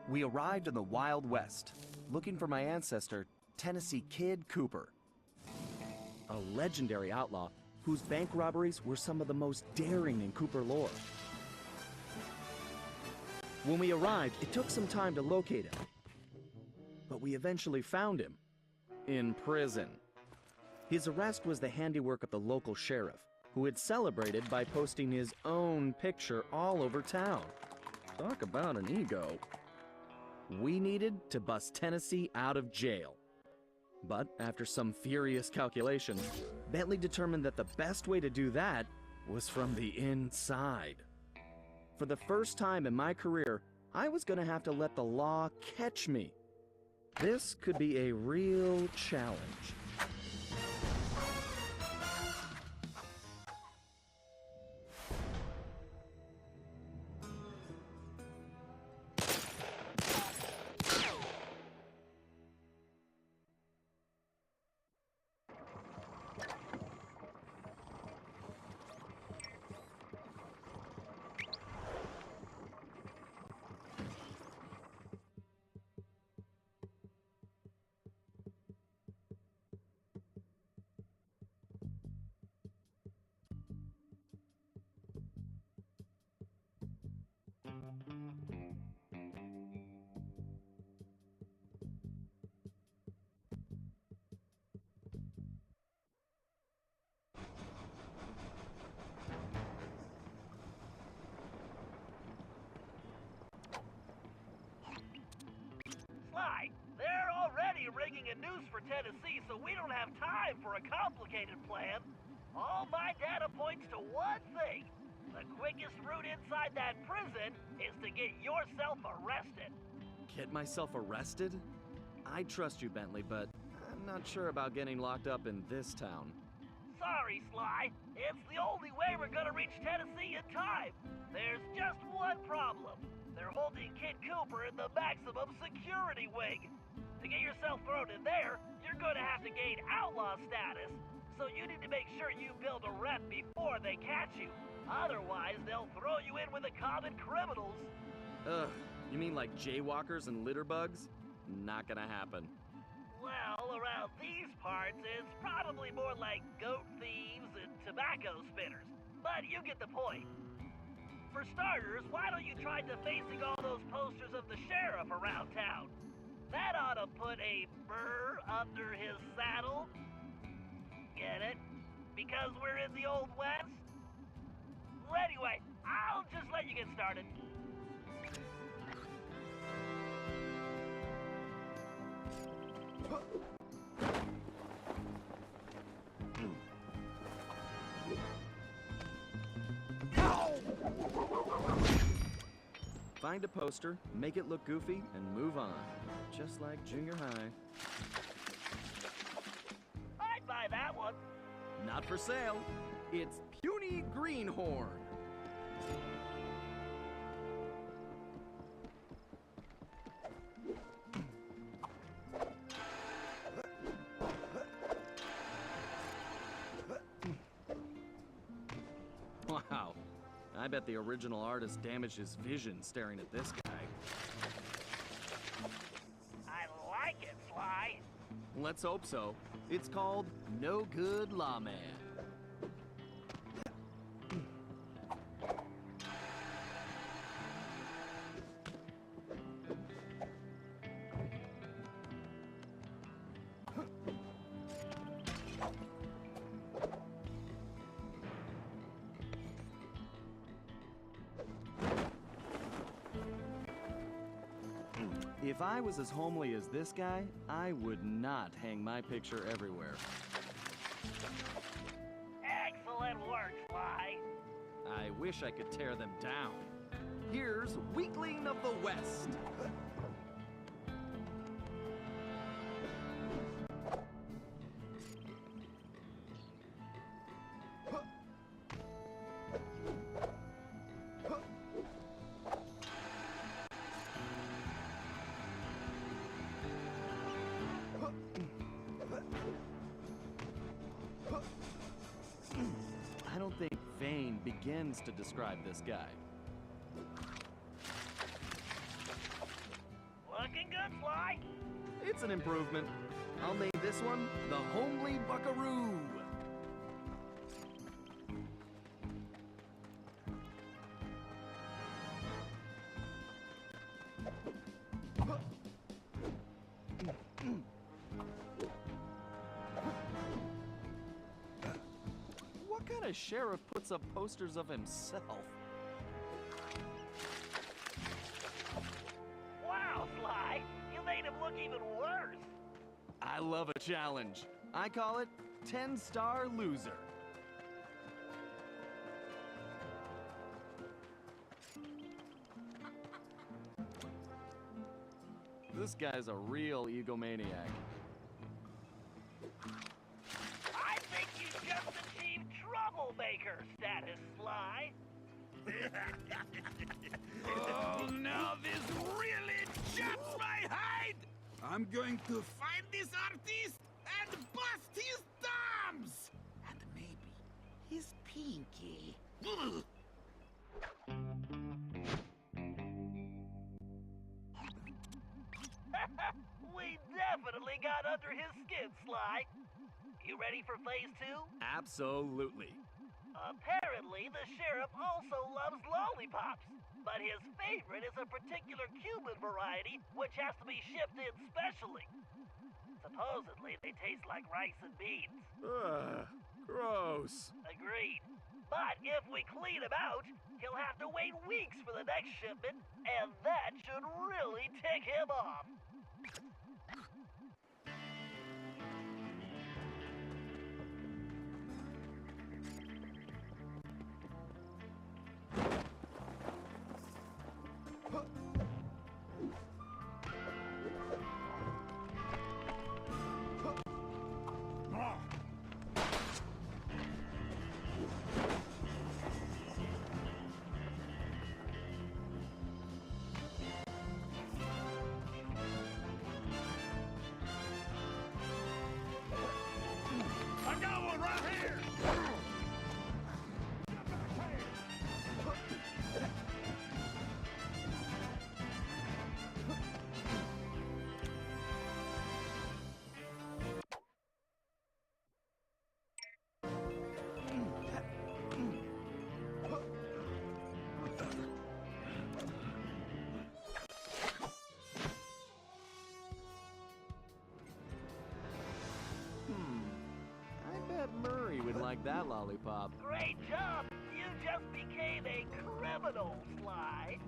We arrived in the Wild West, looking for my ancestor, Tennessee Kid Cooper. A legendary outlaw whose bank robberies were some of the most daring in Cooper lore. When we arrived, it took some time to locate him. But we eventually found him. In prison. His arrest was the handiwork of the local sheriff, who had celebrated by posting his own picture all over town. Talk about an ego. We needed to bust Tennessee out of jail. But after some furious calculation, Bentley determined that the best way to do that was from the inside. For the first time in my career, I was going to have to let the law catch me. This could be a real challenge. They're already rigging a noose for Tennessee, so we don't have time for a complicated plan. All my data points to one thing. The quickest route inside that prison is to get yourself arrested. Get myself arrested? I trust you, Bentley, but I'm not sure about getting locked up in this town. Sorry, Sly. It's the only way we're gonna reach Tennessee in time. There's just one problem. They're holding Kid Cooper in the maximum security wing. To get yourself thrown in there, you're gonna have to gain outlaw status. So you need to make sure you build a rep before they catch you. Otherwise, they'll throw you in with the common criminals. Ugh, you mean like jaywalkers and litterbugs? Not gonna happen. Well, around these parts, it's probably more like goat thieves and tobacco spinners. But you get the point. For starters, why don't you try defacing all those posters of the sheriff around town? That ought to put a burr under his saddle. Get it? Because we're in the Old West? Well, anyway, I'll just let you get started. Find a poster, make it look goofy, and move on. Just like junior high. I'd buy that one. Not for sale. It's Puny Greenhorn. Wow. I bet the original artist damaged his vision staring at this guy. I like it, Sly. Let's hope so. It's called No Good Lawman. If I was as homely as this guy, I would not hang my picture everywhere. Excellent work, Sly. I wish I could tear them down. Here's Weakling of the West. I don't think vain begins to describe this guy. Looking good, Sly. It's an improvement. I'll name this one the Homely Buckaroo. What kind of sheriff puts up posters of himself? Wow, Sly. You made him look even worse. I love a challenge. I call it 10-star loser. This guy's a real egomaniac. I think you just achieved troublemaker status, Sly. Oh, now this really chaps my hide! I'm going to find this artist and bust his thumbs! And maybe his pinky. Ugh. We definitely got under his skin, Sly. You ready for phase 2? Absolutely. Apparently, the sheriff also loves lollipops, but his favorite is a particular Cuban variety which has to be shipped in specially. Supposedly, they taste like rice and beans. Ugh, gross. Agreed. But if we clean him out, he'll have to wait weeks for the next shipment, and that should really tick him off. I got one right here! I bet Murray would like that lollipop. Great job! You just became a criminal, Sly.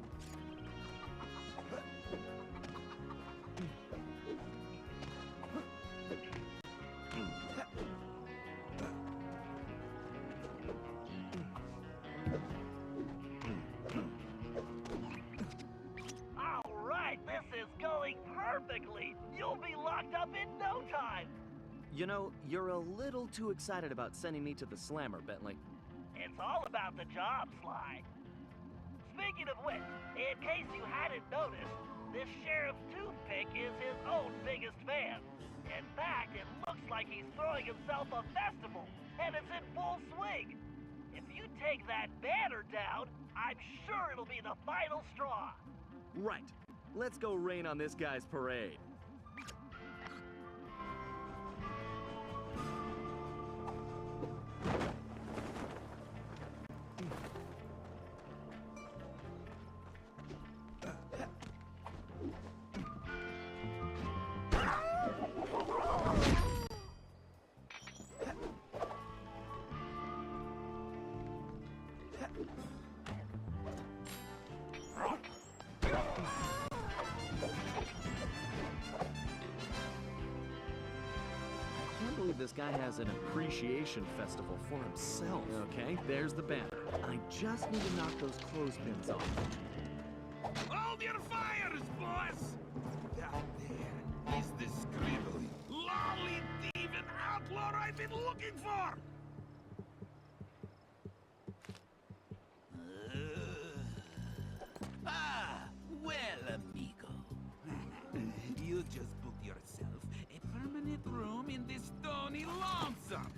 All right, this is going perfectly. You'll be locked up in no time. You know, you're a little too excited about sending me to the slammer, Bentley. It's all about the job, Sly. Speaking of which, in case you hadn't noticed, this sheriff's toothpick is his own biggest fan. In fact, it looks like he's throwing himself a festival, and it's in full swing. If you take that banner down, I'm sure it'll be the final straw. Right. Let's go rain on this guy's parade. I can't believe this guy has an appreciation festival for himself. Okay, there's the banner. I just need to knock those clothespins off. Hold your fires, boss! Down there is the scribbly, lolly thieving outlaw I've been looking for! Well, amigo. You just booked yourself a permanent room in this stony lonesome.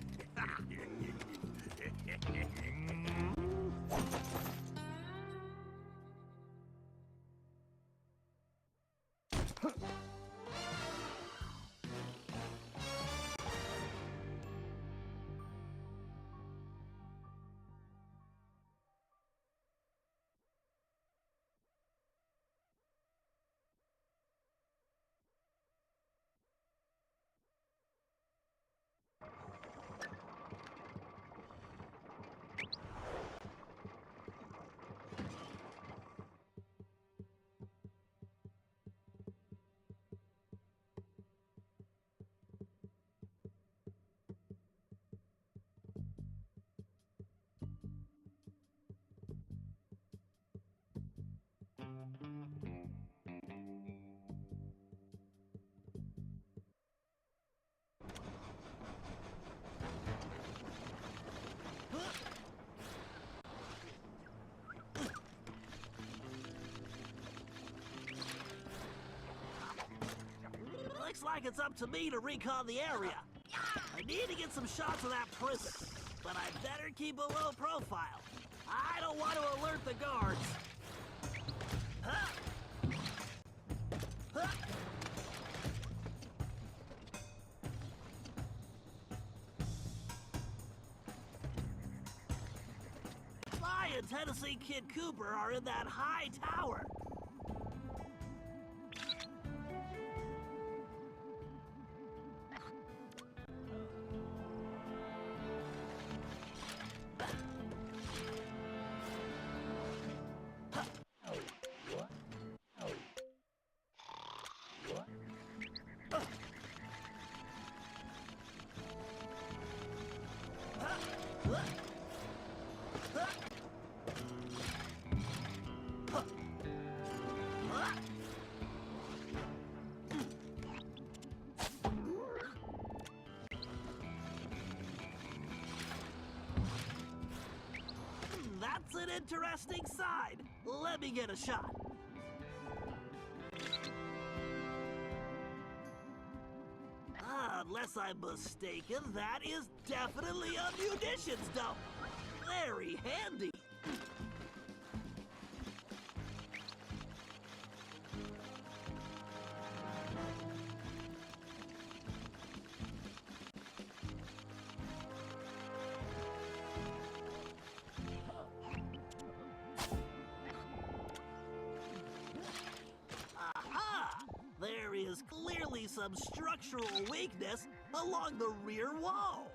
Looks like it's up to me to recon the area. I need to get some shots of that prison, but I better keep a low profile. I don't want to alert the guards. Huh? Huh? Sly and Tennessee Kid Cooper are in that high tower. That's an interesting side. Let me get a shot. Unless I'm mistaken, that is definitely a munitions dump. Very handy. There is clearly some structural weakness along the rear wall.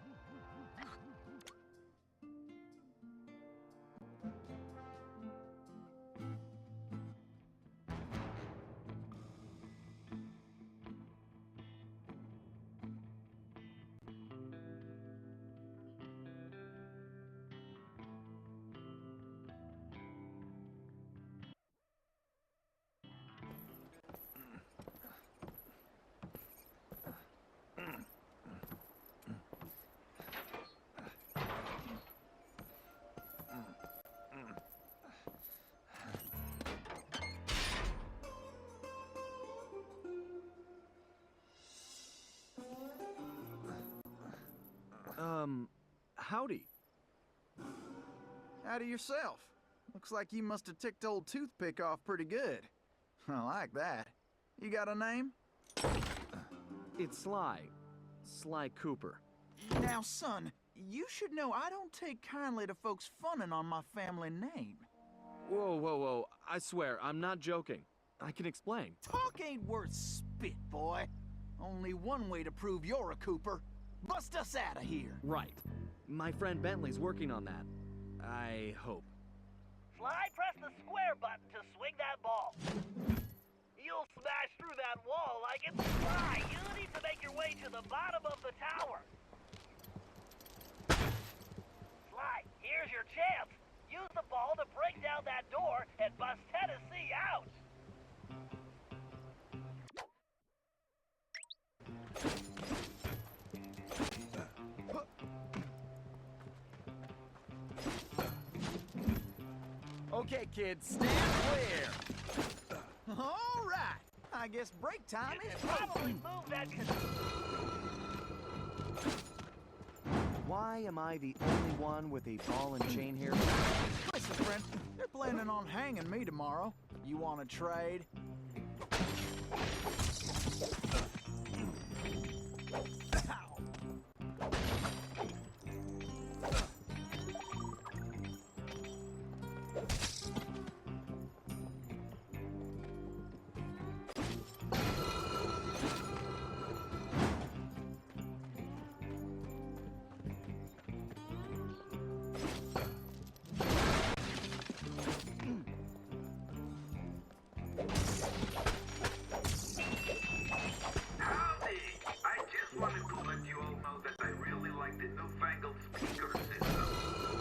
Howdy. Howdy yourself. Looks like you must have ticked old Toothpick off pretty good. I like that. You got a name? It's Sly. Sly Cooper. Now, son, you should know I don't take kindly to folks funning on my family name. Whoa, whoa, whoa. I swear, I'm not joking. I can explain. Talk ain't worth spit, boy. Only one way to prove you're a Cooper. Bust us out of here. Right. My friend Bentley's working on that. I hope. Sly, press the square button to swing that ball. You'll smash through that wall like it's Sly. You need to make your way to the bottom of the tower. Sly, here's your chance. Use the ball to break down that door and bust Tennessee out. Okay, kids, stand clear. All right. I guess break time You is can probably move that Why am I the only one with a ball and chain here? Listen, friend, they're planning on hanging me tomorrow. You want to trade? Howdy! I just wanted to let you all know that I really like the newfangled speaker system.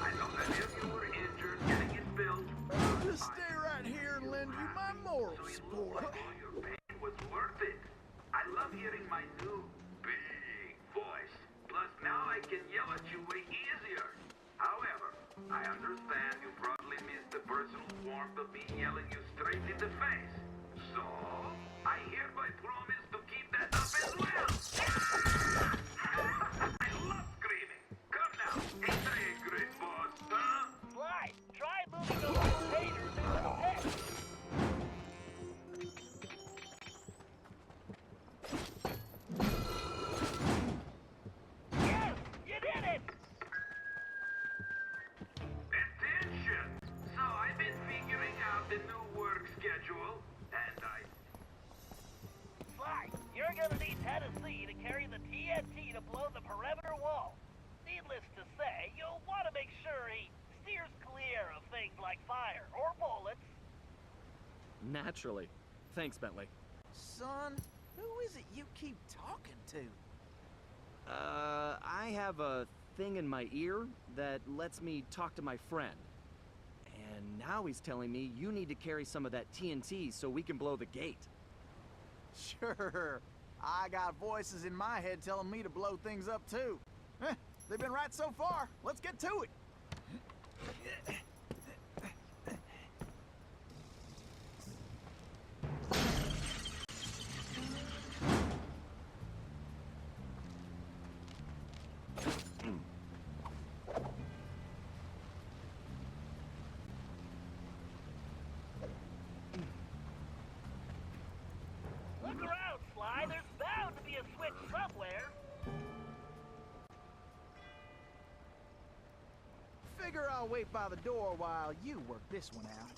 I know that if you were injured getting it built, I'll just stay right here and lend you my moral so it looked support. like all your pain was worth it. I love hearing my new big voice. Plus now I can yell at you way easier. However, I understand you probably miss the personal warmth of me yelling you straight in the face. So, I hereby promise to keep that up as well. I love screaming. Come now, ain't I a great boss, huh? Sly, try moving those containers into the pit. Yes, you did it! Attention! So I've been figuring out the new work schedule, and Sly, you're gonna need Tennessee to carry the TNT to blow the perimeter wall. Needless to say, you'll want to make sure he steers clear of things like fire or bullets. Naturally. Thanks, Bentley. Son, who is it you keep talking to? I have a thing in my ear that lets me talk to my friend. And now he's telling me you need to carry some of that TNT so we can blow the gate. Sure. I got voices in my head telling me to blow things up too. They've been right so far. Let's get to it. Look around, Sly. There's bound to be a switch somewhere. Figure I'll wait by the door while you work this one out.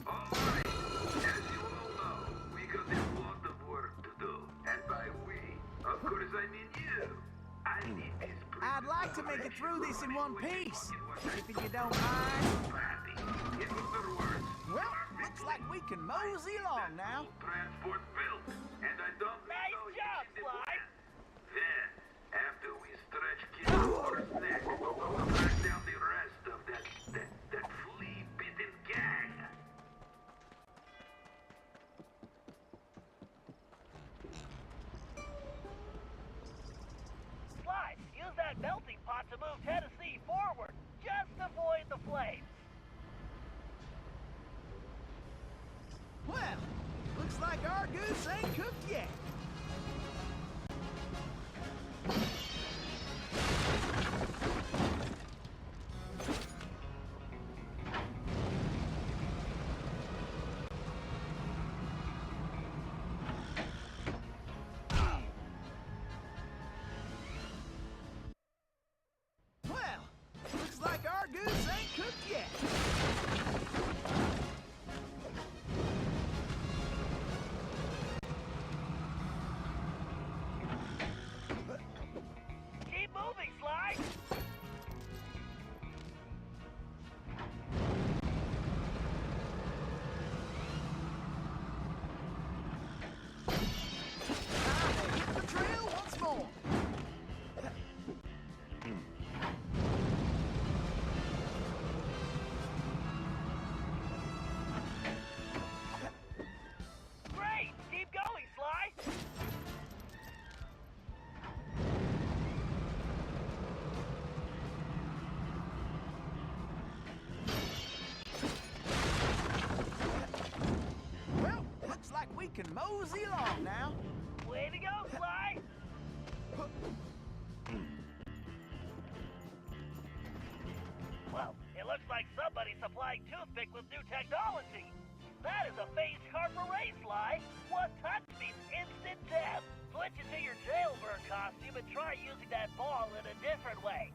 alright, as you all know, we got a lot of work to do. And by we, of course I mean you. I need this I'd like to make it through this in one piece, if you don't mind. In other words, Well, looks like we can mosey along now. transport built, and I don't Nice know job, you Sly. Then, after we stretch Kid Moore's neck, we'll track down the rest of that flea-bitten gang. Sly, use that melting pot to move Tennessee forward. Just avoid the flames. Well, looks like our goose ain't cooked yet. Well, looks like our goose ain't cooked yet. Keep moving, Sly. Time to hit the trail once more. Great. Keep going, Sly. Well, looks like we can mosey along now. Well, Way to go, Sly! Well, it looks like somebody's supplying Toothpick with new technology. That is a phased carper race, Sly. One touch means instant death. Switch into your jailbird costume and try using that ball in a different way.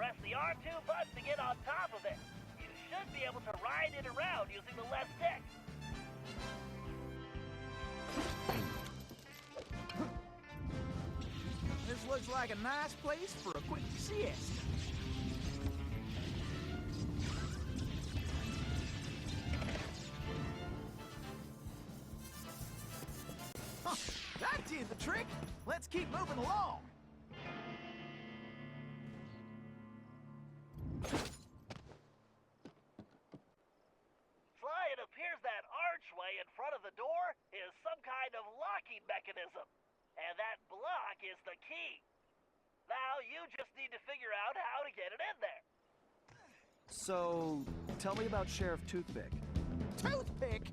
Press the R2 button to get on top of it. You should be able to ride it around using the left stick. This looks like a nice place for a quick siesta. Huh, that did the trick. Let's keep moving along. Sly, it appears that archway in front of the door is some kind of locking mechanism. And that block is the key. Now you just need to figure out how to get it in there. So, tell me about Sheriff Toothpick. Toothpick?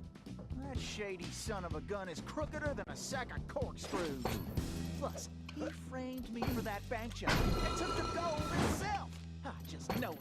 That shady son of a gun is crookeder than a sack of corkscrews. Plus, he framed me for that bank job and took the gold himself. I just know it.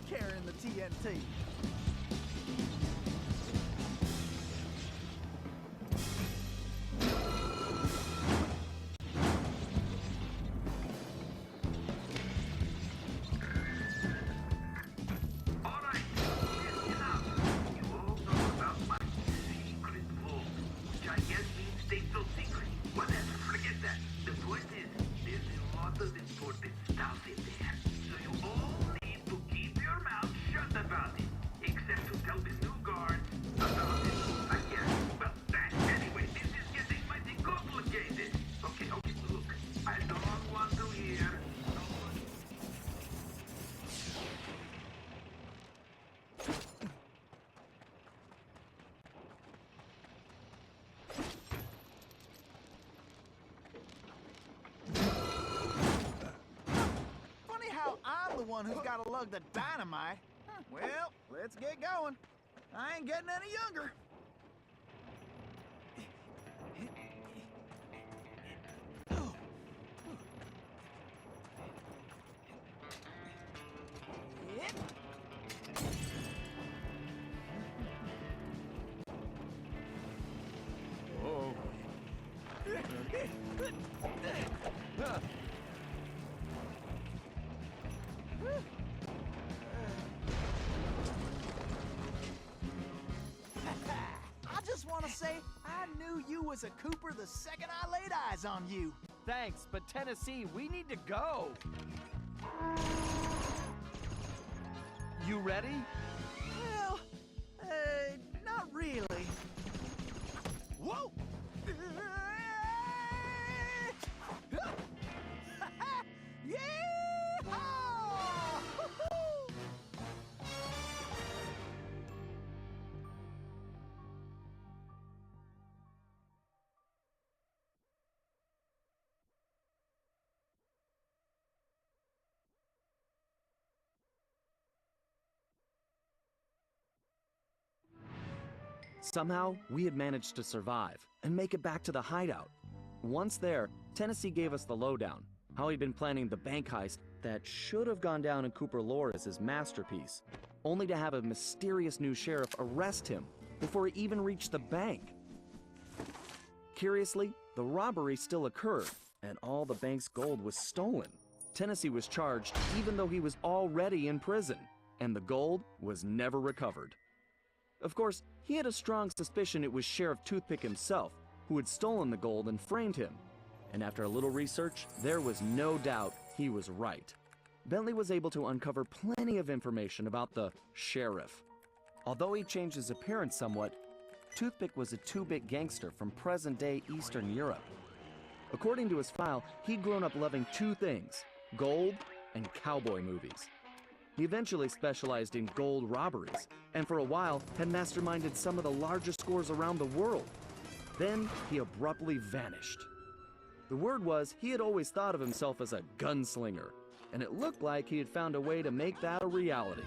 Carrying the TNT. The one who's got to lug the dynamite. Well, let's get going. I ain't getting any younger. Whoa. I just want to say I knew you was a Cooper the second I laid eyes on you. Thanks, but Tennessee, we need to go. You ready? Well, not really. Whoa! Somehow, we had managed to survive and make it back to the hideout. Once there, Tennessee gave us the lowdown, how he'd been planning the bank heist that should have gone down in Cooper lore as his masterpiece, only to have a mysterious new sheriff arrest him before he even reached the bank. Curiously, the robbery still occurred, and all the bank's gold was stolen. Tennessee was charged even though he was already in prison, and the gold was never recovered. Of course, he had a strong suspicion it was Sheriff Toothpick himself who had stolen the gold and framed him. And after a little research, there was no doubt he was right. Bentley was able to uncover plenty of information about the sheriff. Although he changed his appearance somewhat, Toothpick was a two-bit gangster from present-day Eastern Europe. According to his file, he'd grown up loving two things: gold and cowboy movies. He eventually specialized in gold robberies, and for a while had masterminded some of the largest scores around the world. Then he abruptly vanished. The word was he had always thought of himself as a gunslinger, and it looked like he had found a way to make that a reality.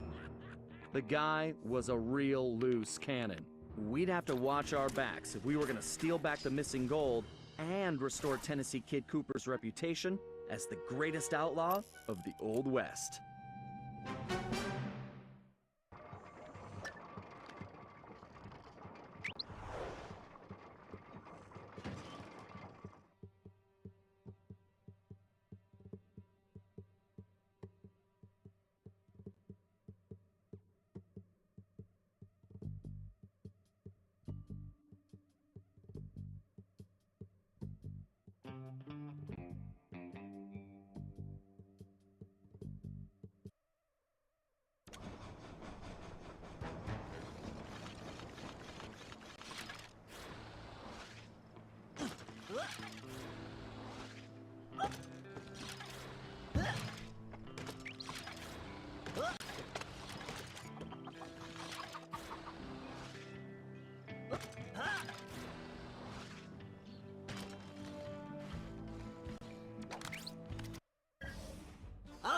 The guy was a real loose cannon. We'd have to watch our backs if we were going to steal back the missing gold and restore Tennessee Kid Cooper's reputation as the greatest outlaw of the Old West.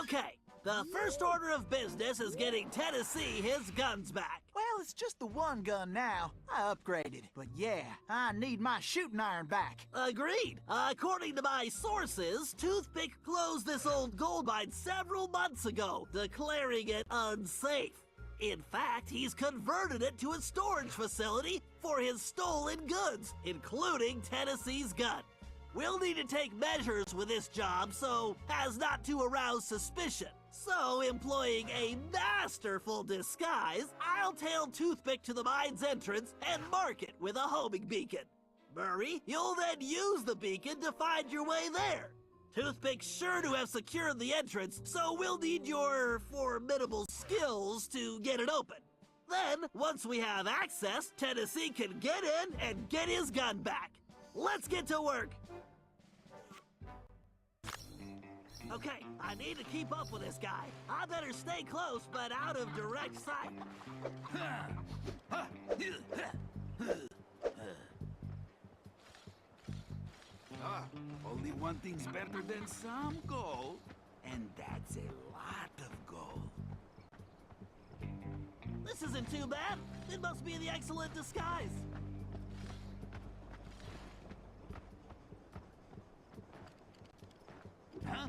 Okay, the first order of business is getting Tennessee his guns back. Well, it's just the one gun now. I upgraded. But yeah, I need my shooting iron back. Agreed. According to my sources, Toothpick closed this old gold mine several months ago, declaring it unsafe. In fact, he's converted it to a storage facility for his stolen goods, including Tennessee's gun. We'll need to take measures with this job so as not to arouse suspicion. So, employing a masterful disguise, I'll tail Toothpick to the mine's entrance and mark it with a homing beacon. Murray, you'll then use the beacon to find your way there. Toothpick's sure to have secured the entrance, so we'll need your formidable skills to get it open. Then, once we have access, Tennessee can get in and get his gun back. Let's get to work. Okay, I need to keep up with this guy. I better stay close, but out of direct sight. Only one thing's better than some gold, and that's a lot of gold. This isn't too bad. It must be the excellent disguise. Huh?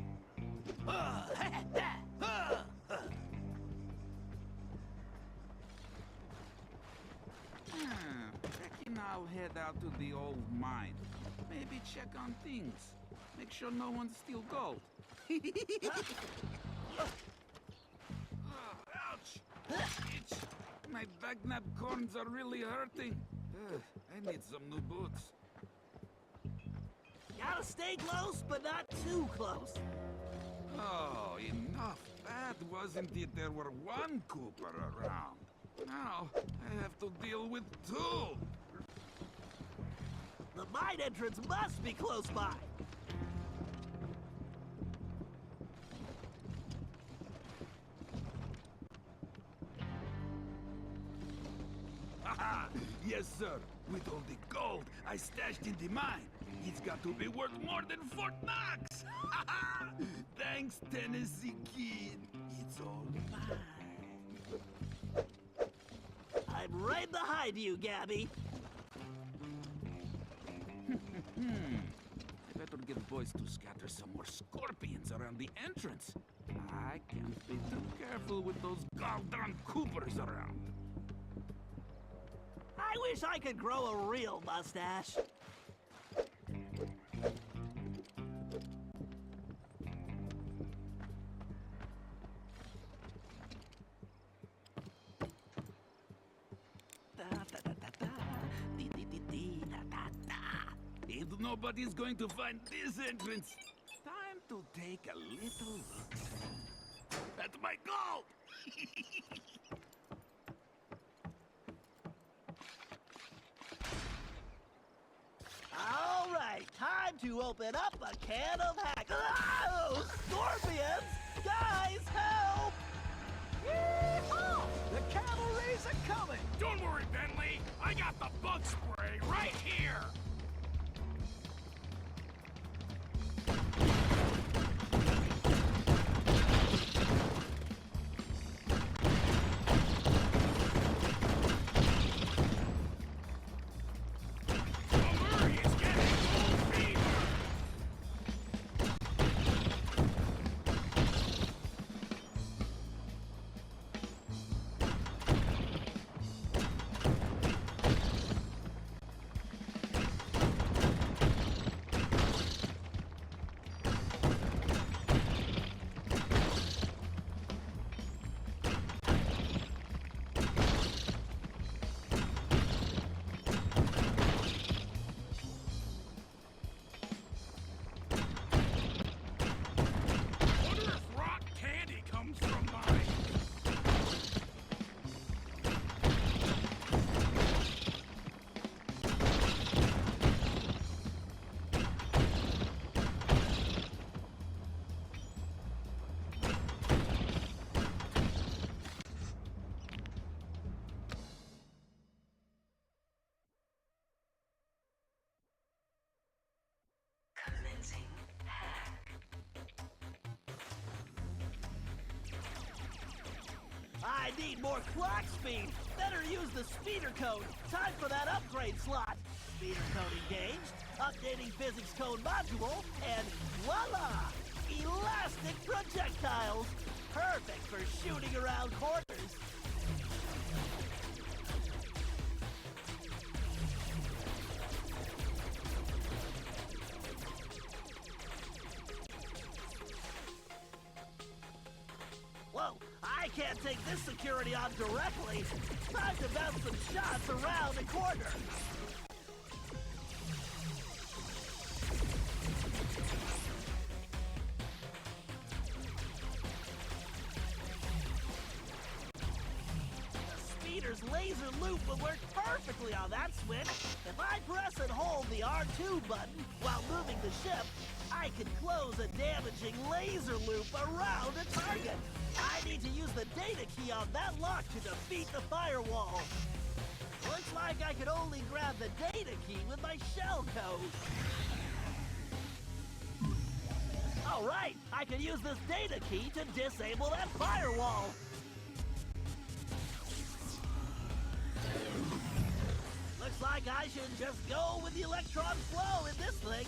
Reckon I'll head out to the old mine. Maybe check on things. Make sure no one steals gold. Ouch! Itch! My bagnap corns are really hurting. I need some new boots. Gotta stay close, but not too close. Oh, enough. Bad wasn't it there were one Cooper around. Now, I have to deal with two. The mine entrance must be close by. Haha! Yes, sir. With all the gold I stashed in the mine, it's got to be worth more than Fort Knox! Haha! Thanks, Tennessee Kid. It's all mine. I'm right behind you, Gabby. I better get boys to scatter some more scorpions around the entrance. I can't be too careful with those goddamn Coopers around. I wish I could grow a real mustache. If nobody's going to find this entrance, time to take a little look. That's my goal! All right, time to open up a can of hack. Oh, scorpions! Guys, help! Yeehaw! The cavalry's a coming! Don't worry, Bentley! I got the bug spray right here! I need more clock speed. Better use the speeder code. Time for that upgrade slot. Speeder code engaged, updating physics code module, and voila! Elastic projectiles. Perfect for shooting around corners. Whoa, I can't take this security on directly. Time to bounce some shots around the corner. The speeder's laser loop will work perfectly on that switch. If I press and hold the R2 button while moving the ship, I can close a damaging laser loop around a target. I need to use the data key on that lock to defeat the firewall. Looks like I could only grab the data key with my shell code. All right, I can use this data key to disable that firewall. Looks like I should just go with the electron flow in this thing.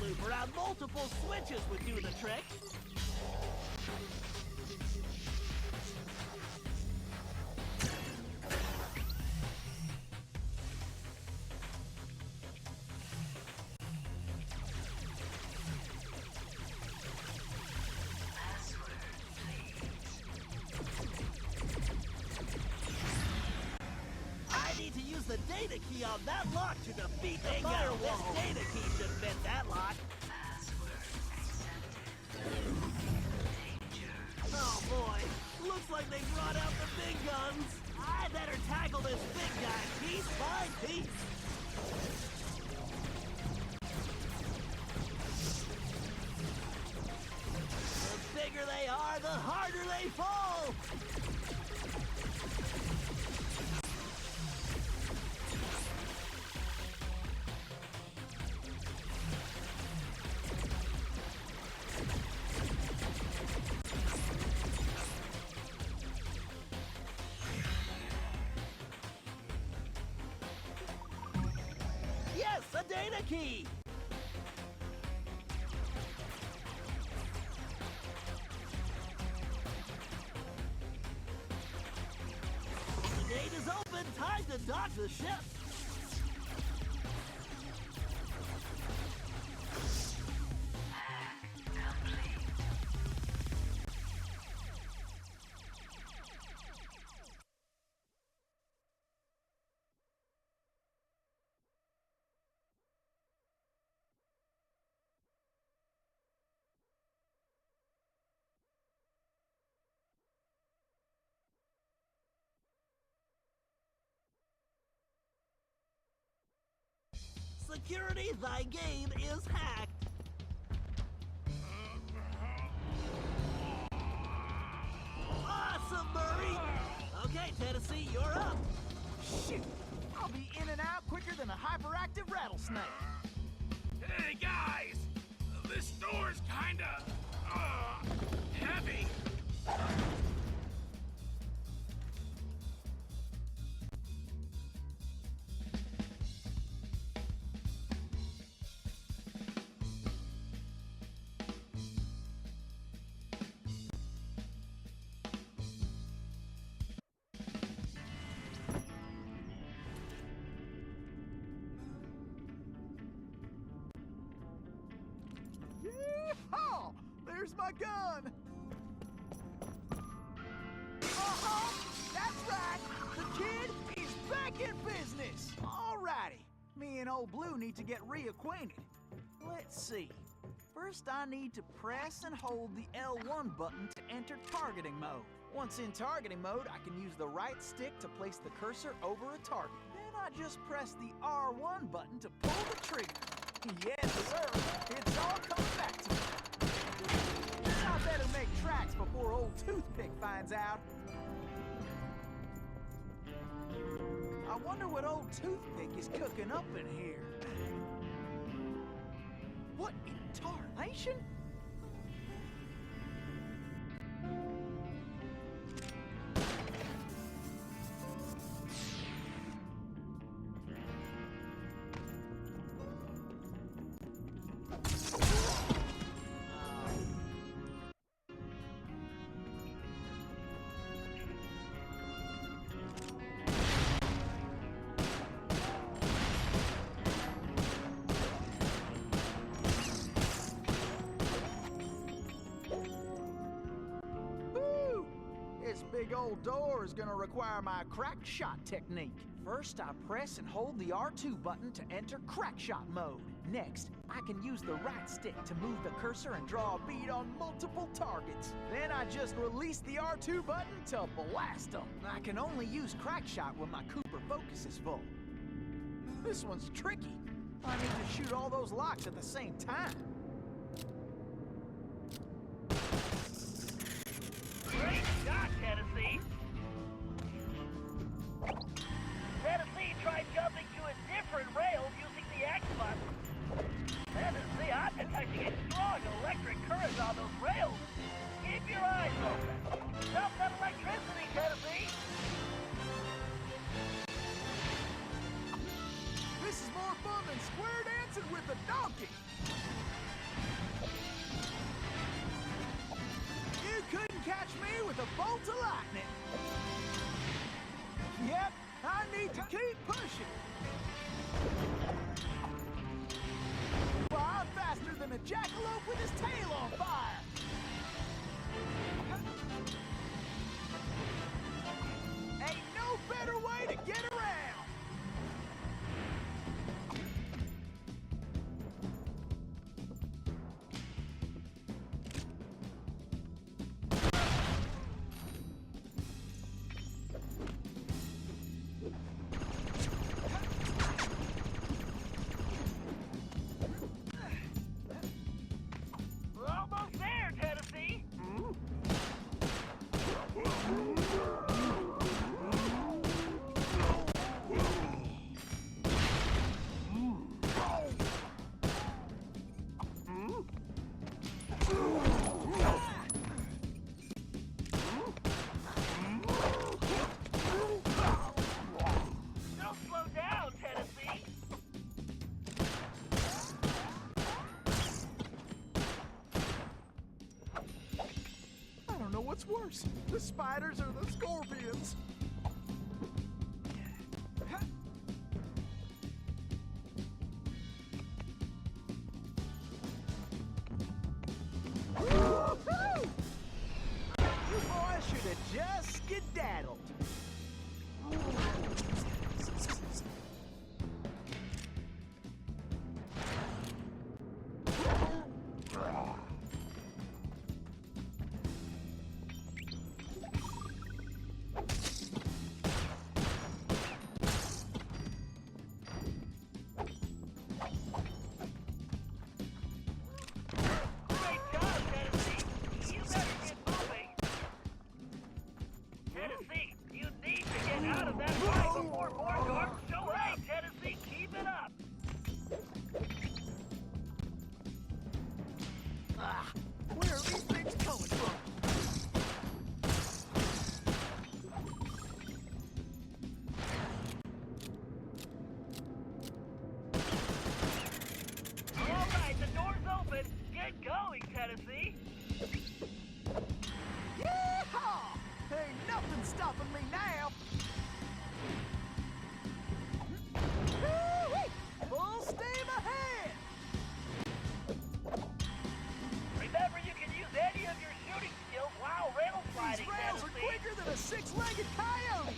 Loop around multiple switches would do the trick. data key on that lock to defeat the firewall. This data key should fit that lock. Oh boy, looks like they brought out the big guns. I better tackle this big guy piece by piece. The bigger they are, the harder they fall. Yes, a data key! The gate is open, time to dock the ship! Security, thy game is hacked. Awesome, Murray! Okay, Tennessee, you're up. Shoot! I'll be in and out quicker than a hyperactive rattlesnake. Hey guys, this door's kinda heavy. Yeehaw! There's my gun! That's right! The kid is back in business! Alrighty, me and Old Blue need to get reacquainted. Let's see. First, I need to press and hold the L1 button to enter targeting mode. Once in targeting mode, I can use the right stick to place the cursor over a target. Then I just press the R1 button to pull the trigger. Yes, sir. It's all coming back to me. I better make tracks before old Toothpick finds out. I wonder what old Toothpick is cooking up in here. What in tarnation? This big old door is gonna require my crack shot technique. First, I press and hold the R2 button to enter crack shot mode. Next, I can use the right stick to move the cursor and draw a bead on multiple targets. Then I just release the R2 button to blast them. I can only use crack shot when my Cooper focus is full. This one's tricky. I need to shoot all those locks at the same time. Great shot, Tennessee! Tennessee tried jumping to a different rail using the X button. Tennessee, I'm detecting a strong electric current on those rails. Keep your eyes open. Stop that electricity, Tennessee! This is more fun than square dancing with a donkey. You couldn't catch me with a bolt of lightning. Yep, I need to keep pushing. Well, I'm faster than a jackalope with his tail on fire. Ain't no better way to get around. worse. The spiders or the scorpions. Woo-hoo! You boys should have just skedaddled. Great job, Tennessee. You better get moving. Tennessee, you need to get out of that fight before more guards show up. Tennessee, keep it up. Ah, where are these things coming from? All right, the door's open. Get going, Tennessee. Yeehaw! Ain't nothing stopping me now. Woo-wee! Full steam ahead! Remember, you can use any of your shooting skills while rail sliding, These rails are Tennessee. quicker than a six-legged coyote.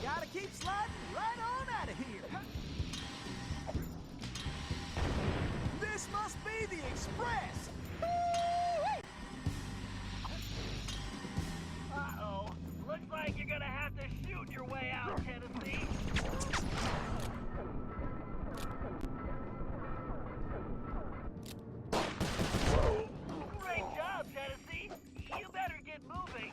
Gotta keep sliding right on out of here. This must be the express. Woo-wee! Uh-oh. Looks like you're gonna have to shoot your way out, Tennessee. Great job, Tennessee. You better get moving.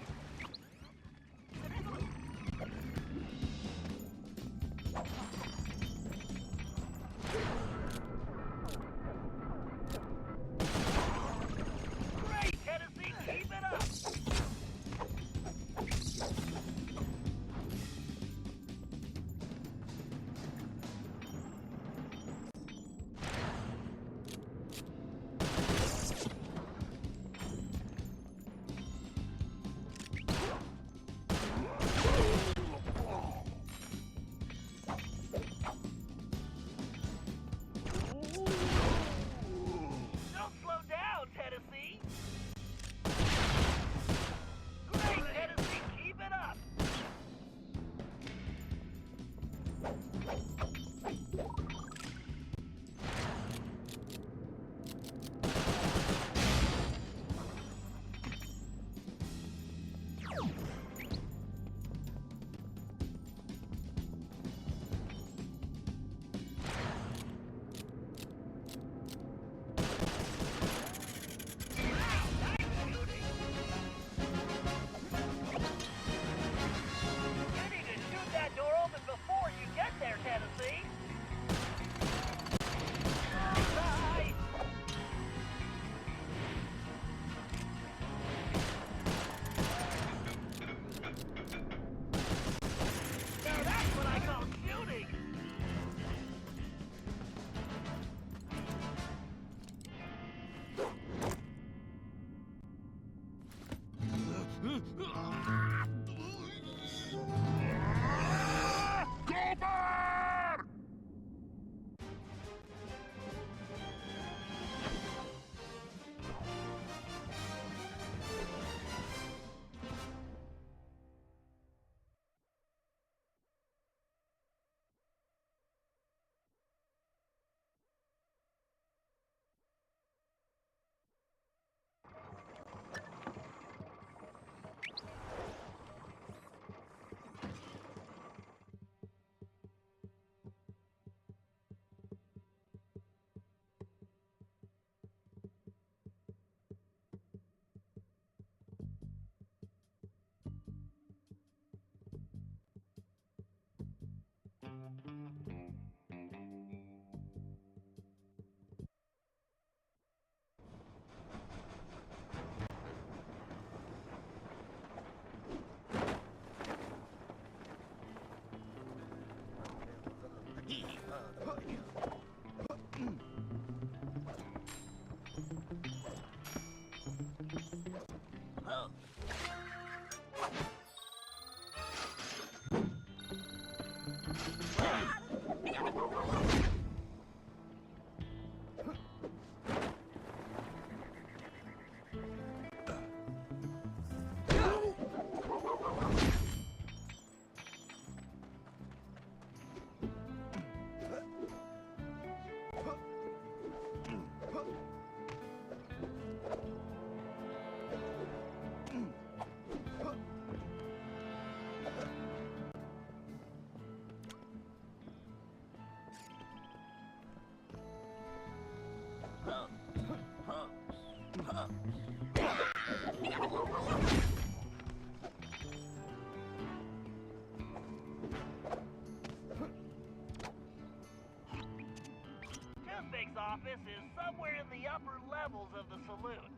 office is somewhere in the upper levels of the saloon.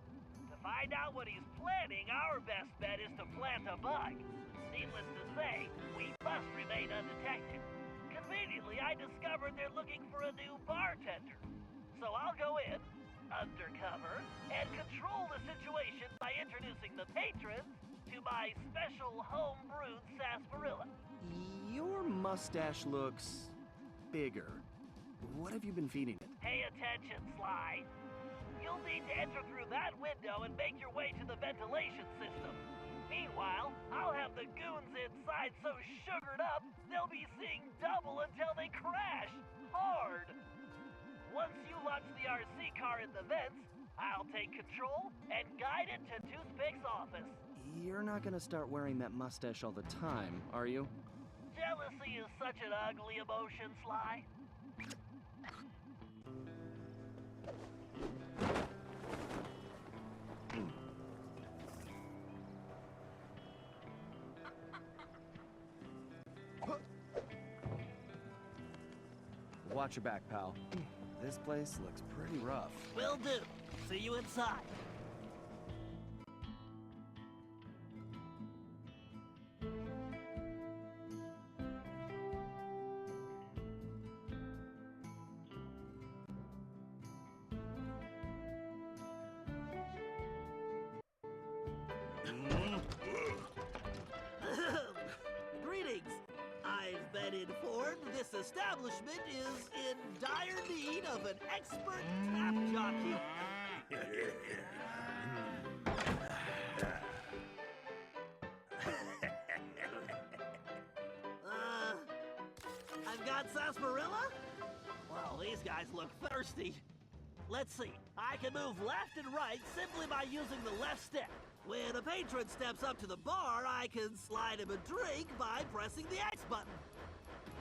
To find out what he's planning, our best bet is to plant a bug. Needless to say, we must remain undetected. Conveniently, I discovered they're looking for a new bartender. So I'll go in, undercover, and control the situation by introducing the patrons to my special home-brewed sarsaparilla. Your mustache looks bigger. What have you been feeding it? Pay attention, Sly. You'll need to enter through that window and make your way to the ventilation system. Meanwhile, I'll have the goons inside so sugared up, they'll be seeing double until they crash hard. Once you launch the RC car in the vents, I'll take control and guide it to Toothpick's office. You're not gonna start wearing that mustache all the time, are you? Jealousy is such an ugly emotion, Sly. Watch your back, pal. This place looks pretty rough. Will do. See you inside. Greetings. I've been informed this establishment is in dire need of an expert tap jockey. I've got sarsaparilla? Well, these guys look thirsty. Let's see. I can move left and right simply by using the left stick. When a patron steps up to the bar, I can slide him a drink by pressing the X button.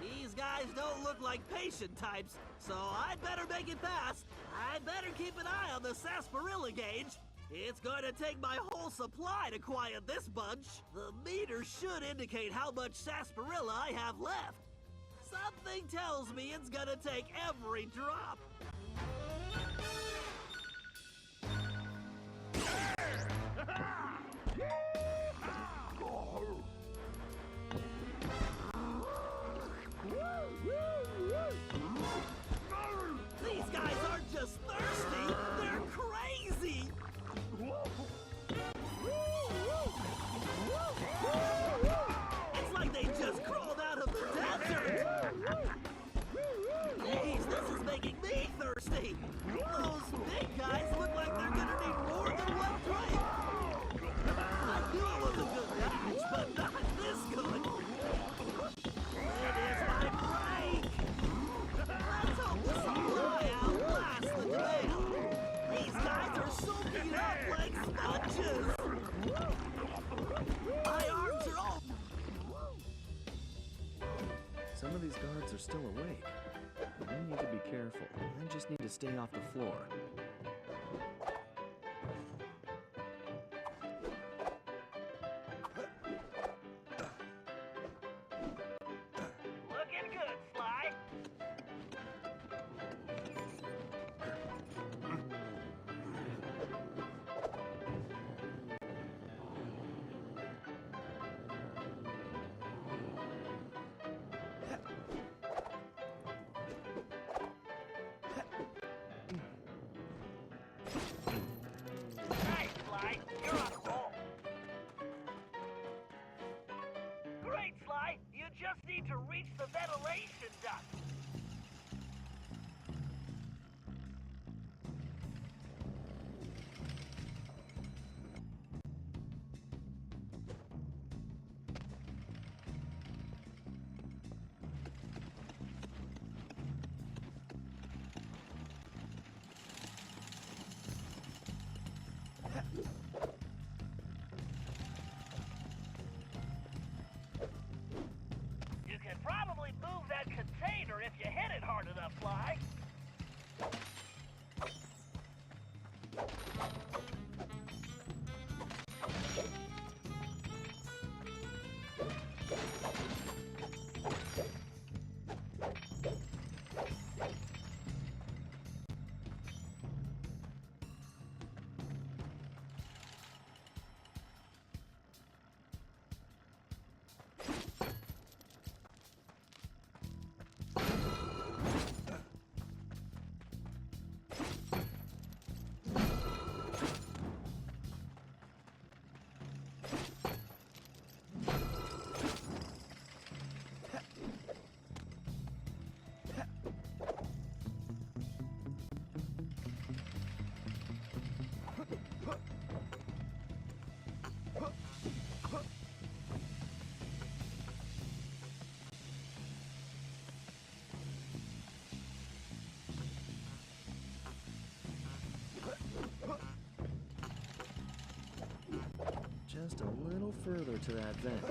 These guys don't look like patient types, so I'd better make it fast. I'd better keep an eye on the sarsaparilla gauge. It's going to take my whole supply to quiet this bunch. The meter should indicate how much sarsaparilla I have left. Something tells me it's gonna take every drop. These guys aren't just thirsty, they're crazy! It's like they just crawled out of the desert! Jeez, this is making me thirsty! Those big guys look like they're gonna need more than one drink! I knew it was a good batch, but not this good! It is my break! Let's hope the supply outlasts the demand! These guys are soaking up like sponges! My arms are all... Some of these guards are still awake. We need to be careful. I just need to stay off the floor. Looking good, Sly. Nice, Sly. You're on a roll. Great, Sly. You just need to reach the ventilation duct. You can probably move that container if you hit it hard enough, Sly. Just a little further to that vent.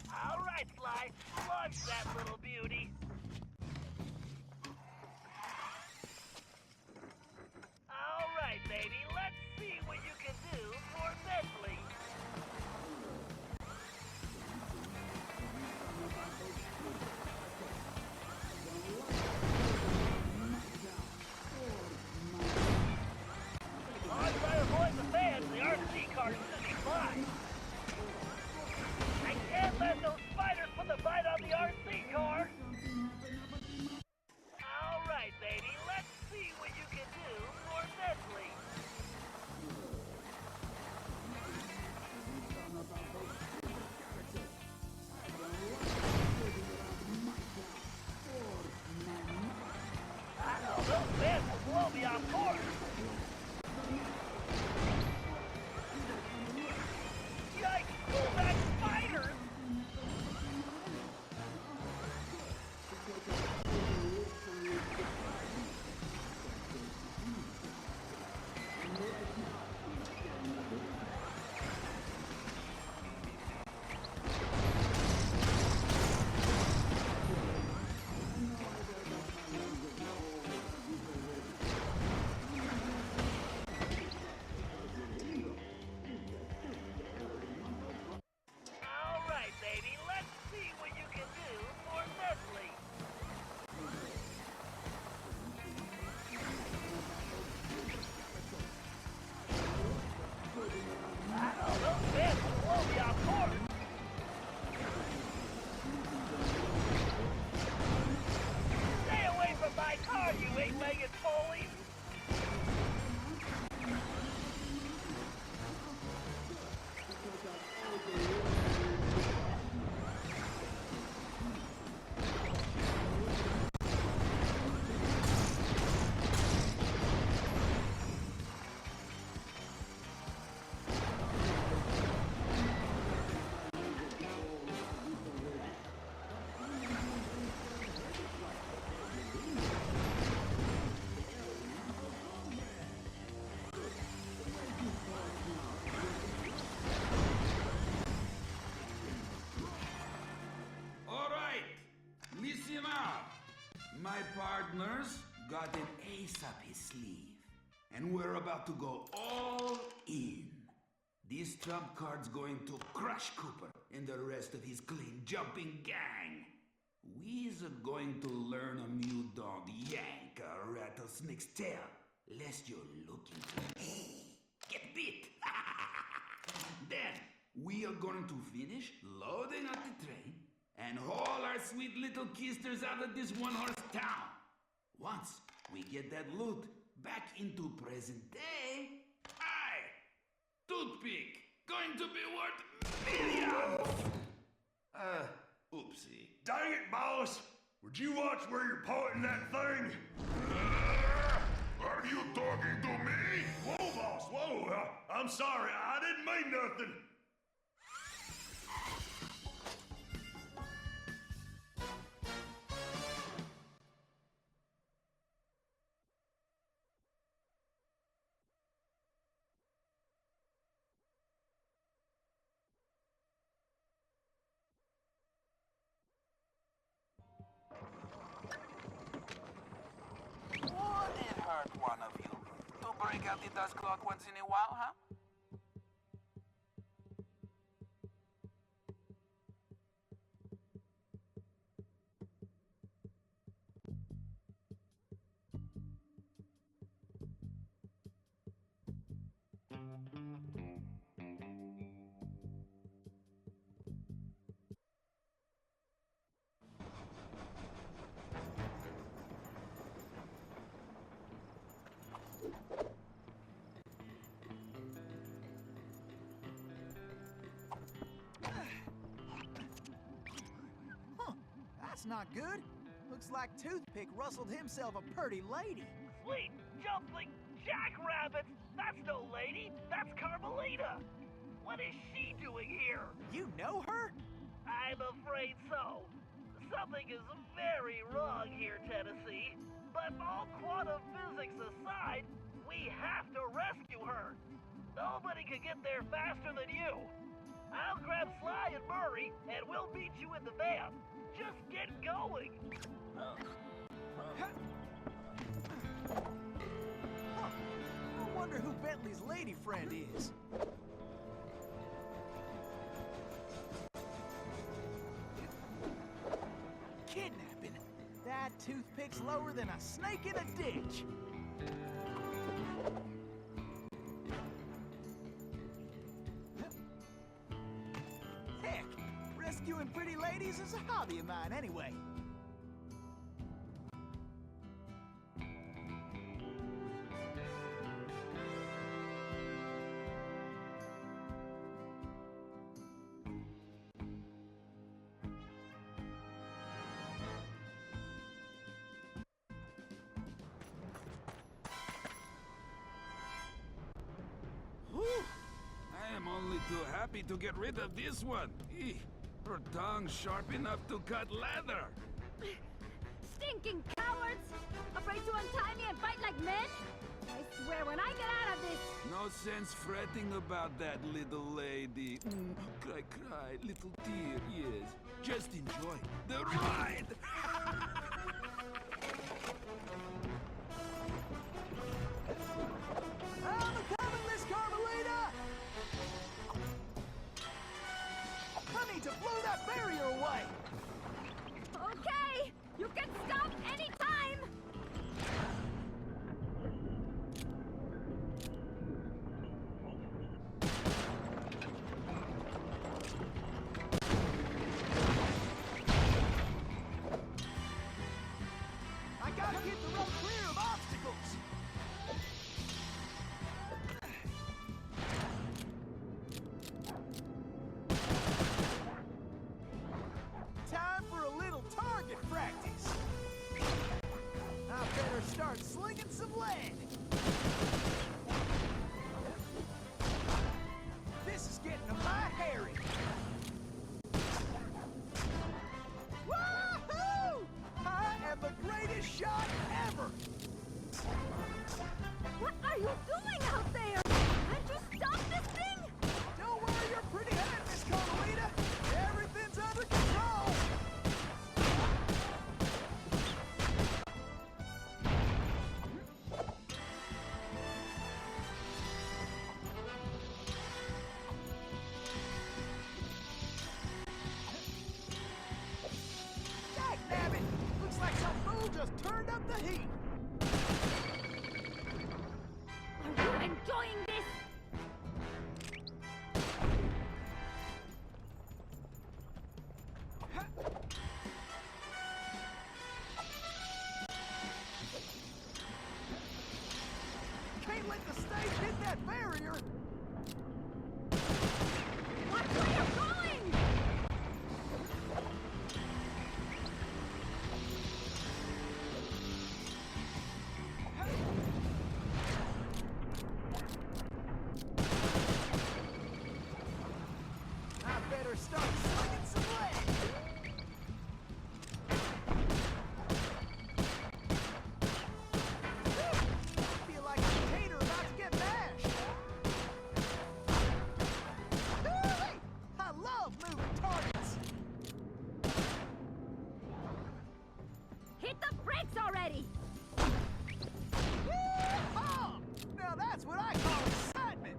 All right, Sly. Launch that little beauty. All right, baby. Let's see what you can do for Nestle. Launch by avoiding the fans, the RC car should be fine. I can't let those spiders put the bite on the RC car. All right, baby. Let's see what you can do for Nestle. I know those fans will blow me off course. Yikes! Go back, spiders! All right, baby. Let's see what you can do for Nestle. I know those fans will blow me off course. Stay away from my car, you eight-legged foley. All right, listen up. My partner's got an ace up his sleeve, and we're about to go all in. This trump card's going to crush Cooper and the rest of his clean jumping gang. We's going to learn a new dog yank a rattlesnake's tail, lest you're looking to get bit. Then we are going to finish loading up the train and haul our sweet little kisters out of this one-horse town. Once we get that loot back into present day, toothpick going to be worth millions! Oopsie. Dang it, boss! Would you watch where you're pointing that thing? Are you talking to me? Whoa, boss, whoa! I'm sorry, I didn't mean nothing. Would it hurt one of you to break out the dust clock once in a while, huh? That's not good. Looks like Toothpick rustled himself a pretty lady. Sweet jumping jackrabbits! That's no lady, that's Carmelita! What is she doing here? You know her? I'm afraid so. Something is very wrong here, Tennessee. But all quantum physics aside, we have to rescue her. Nobody can get there faster than you. I'll grab Sly and Murray, and we'll meet you in the van. Just get going. Huh. I wonder who Bentley's lady friend is. Kidnapping. That toothpick's lower than a snake in a ditch. Heck, rescuing pretty ladies is a hobby of mine anyway. I am only too happy to get rid of this one. Eeh, her tongue's sharp enough to cut leather. Stinking cowards! Afraid to untie me and fight like men? I swear when I get out of this... No sense fretting about that, little lady. Cry, cry, little dear, yes. Just enjoy the ride! I'm coming, Miss Carmelita! I need to blow that barrier away! Okay! You can stop anytime! I gotta get the road clear of obstacles! Time for a little target practice. I better start slinging some lead. This is getting a my hairy. Woohoo! I am the greatest shot ever! What are you doing out there? Can't you stop this thing? Don't worry your pretty head, Miss Carmelita. Everything's under control. Dagnabbit! Looks like some fool just turned up the heat. Are you enjoying this? Can't let the stage hit that barrier. Watch where you're going! I better start slinging some lead. Feel like a tater about to get mashed. Woo-wee! I love moving targets. Hit the brakes already! Yeehaw! Now that's what I call excitement.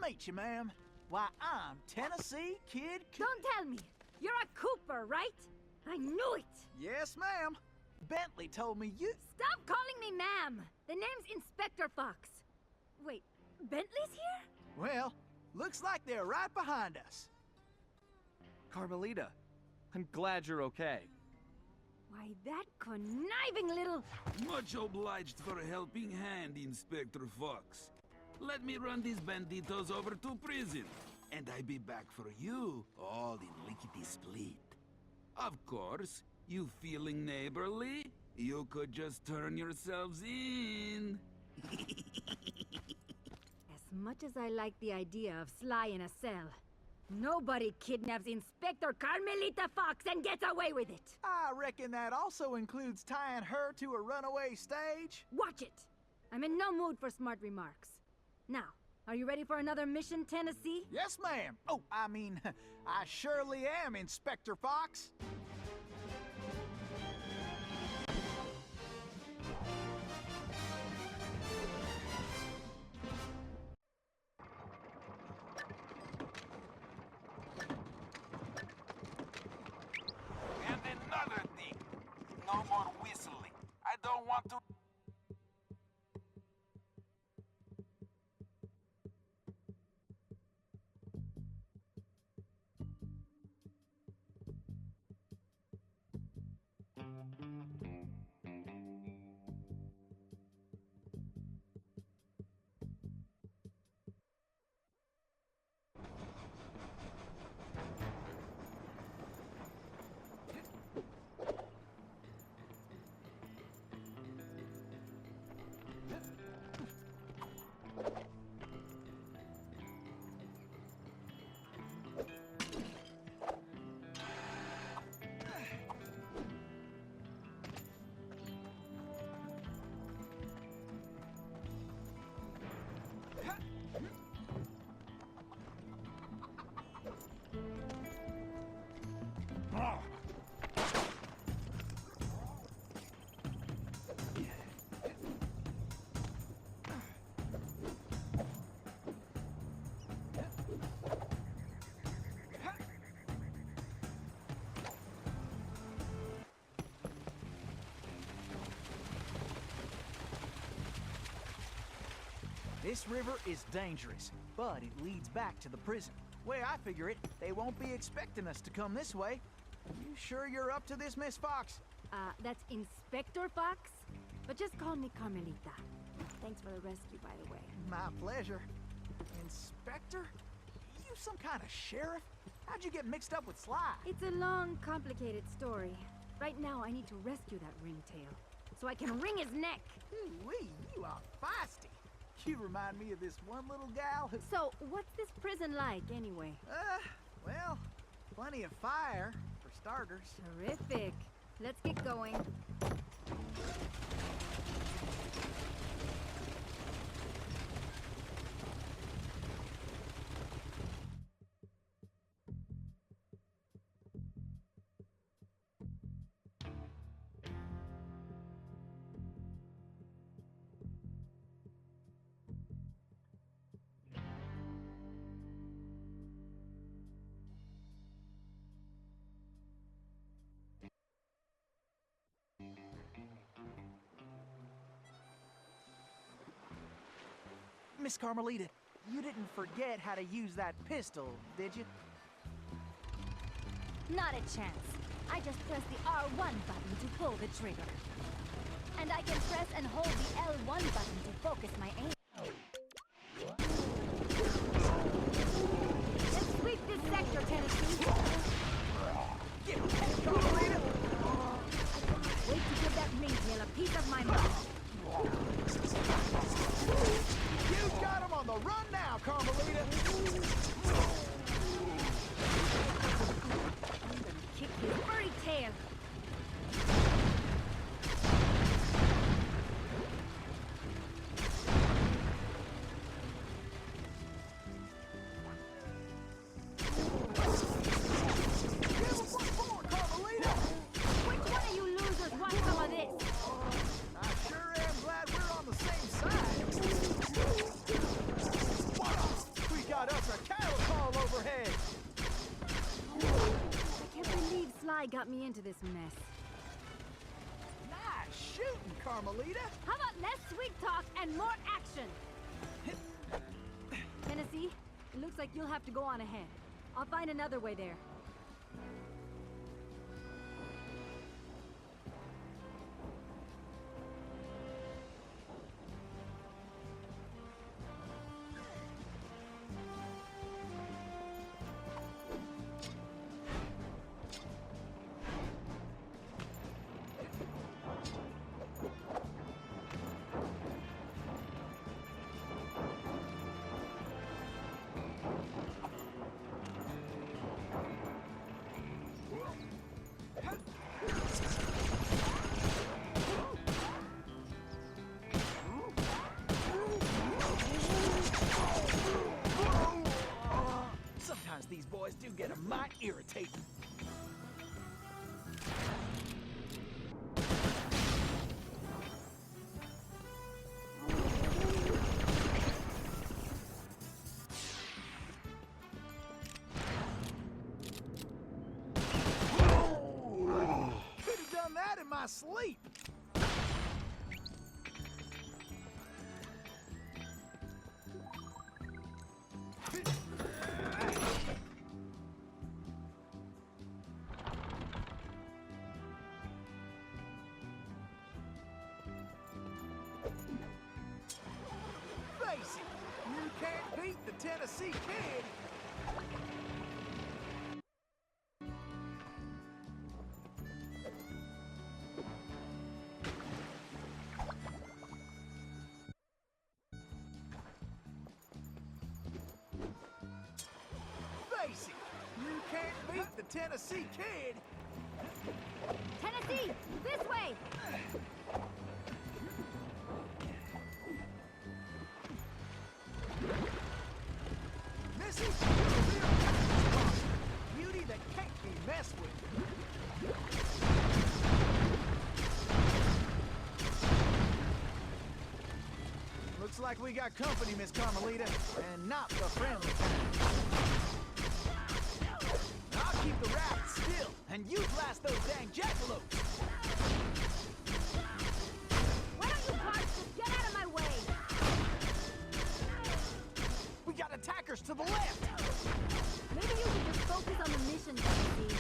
meet you, ma'am. Why, I'm Tennessee Kid Don't tell me. You're a Cooper, right? I knew it. Yes, ma'am. Bentley told me you... Stop calling me ma'am. The name's Inspector Fox. Wait, Bentley's here? Well, looks like they're right behind us. Carmelita, I'm glad you're okay. Why, that conniving little... Much obliged for a helping hand, Inspector Fox. Let me run these banditos over to prison, and I be back for you, all in lickety-split. Of course, you feeling neighborly? You could just turn yourselves in. As much as I like the idea of Sly in a cell, nobody kidnaps Inspector Carmelita Fox and gets away with it. I reckon that also includes tying her to a runaway stage. Watch it. I'm in no mood for smart remarks. Now, are you ready for another mission, Tennessee? Yes, ma'am. Oh, I mean, I surely am, Inspector Fox. And another thing, no more whistling. I don't want to... This river is dangerous, but it leads back to the prison. Way I figure it, they won't be expecting us to come this way. You sure you're up to this, Miss Fox? That's Inspector Fox? But just call me Carmelita. Thanks for the rescue, by the way. My pleasure. Inspector? You some kind of sheriff? How'd you get mixed up with Sly? It's a long, complicated story. Right now, I need to rescue that ringtail, so I can wring his neck. Ooh-wee, you are feisty. You remind me of this one little gal who... So, what's this prison like, anyway? Well, plenty of fire, for starters. Terrific. Let's get going. Miss Carmelita, you didn't forget how to use that pistol, did you? Not a chance. I just press the R1 button to pull the trigger. And I can press and hold the L1 button to focus my aim. Let's sweep this sector, Tennessee. Get him, Carmelita! Wait to give that ringtail a piece of my mind. You got him on the run now, Carmelita! I'm gonna kick his furry tail. Which one of you losers wants some of this? I sure am glad we're on the same side. We got got me into this mess. Nice shooting, Carmelita. How about less sweet talk and more action? Tennessee, it looks like you'll have to go on ahead. I'll find another way there. Sometimes these boys do get a mite irritating. Could have done that in my sleep. Face it, you can't beat the Tennessee Kid. Face it, you can't beat the Tennessee Kid. Tennessee, this way! This is a real Texas monster. Beauty that can't be messed with. Looks like we got company, Miss Carmelita, and not the friendly kind. I'll keep the raft still, and you blast those dang jackalopes. Why don't you cards just get out of my way? We got attackers to the left. Maybe you should just focus on the mission, Tennessee.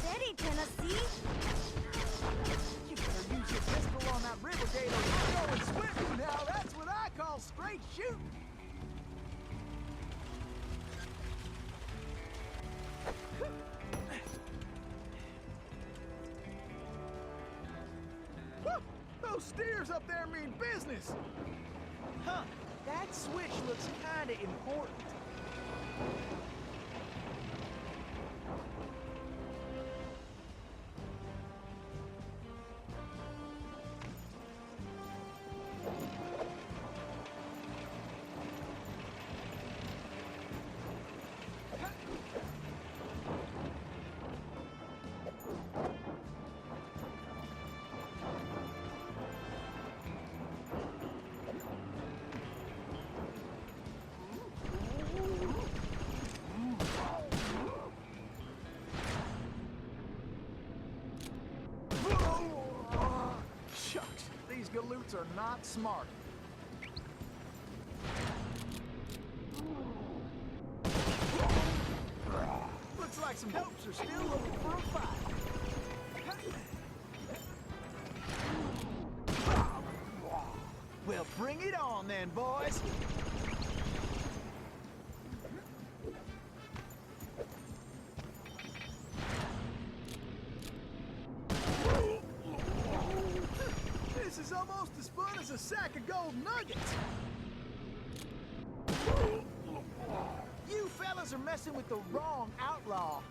Steady, Tennessee! You better use your pistol on that river gate or you're going swimming now. That's what I call straight shooting. Whew, those steers up there mean business. Huh, that switch looks kinda important. Shucks, these galoots are not smart. Looks like some dopes are still looking for a fight. Well, bring it on then, boys. This is almost as fun as a sack of gold nuggets. You fellas are messing with the wrong outlaw.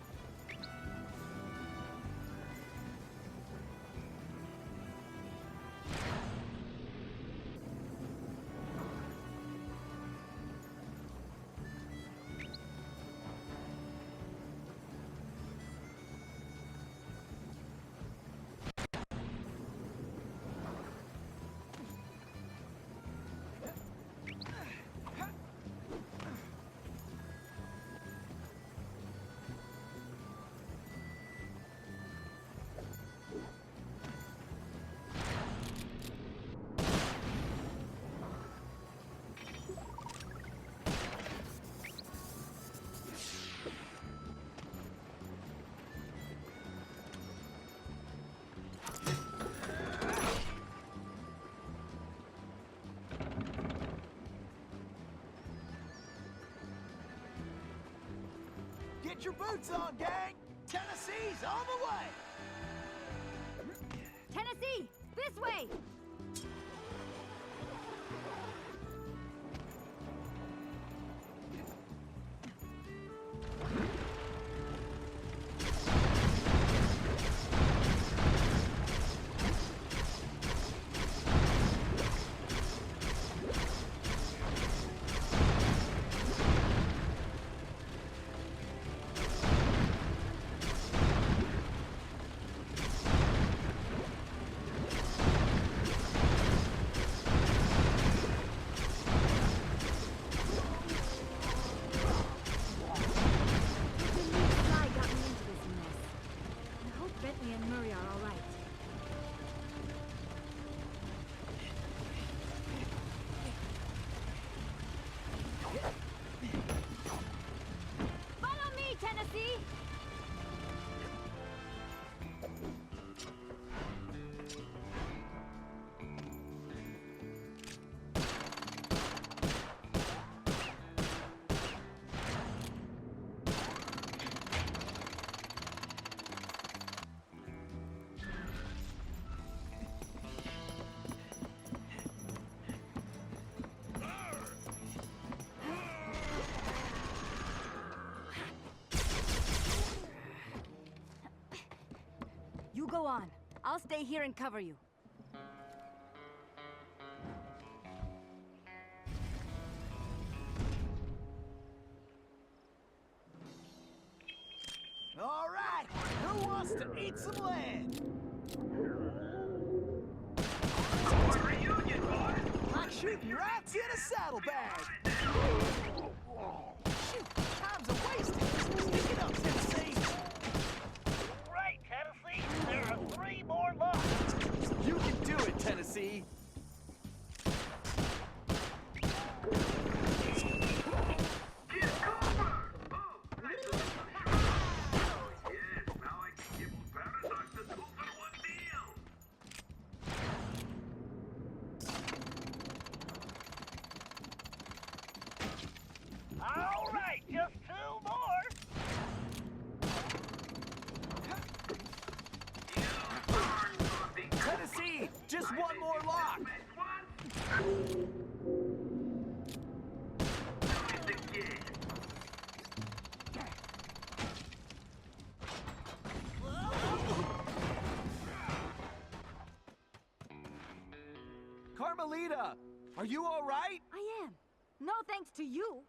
Get your boots on, gang! Tennessee's on the way! Tennessee, this way! You go on. I'll stay here and cover you. All right, who wants to eat some lead? Like shooting rats in a saddlebag. Shoot, time's a wasted. Stick it up, Tennessee. Right, Tennessee. There are 3 more locks. You can do it, Tennessee. All right, just 2 more. Tennessee, just one more lock. Carmelita, are you all right? I am. No thanks to you.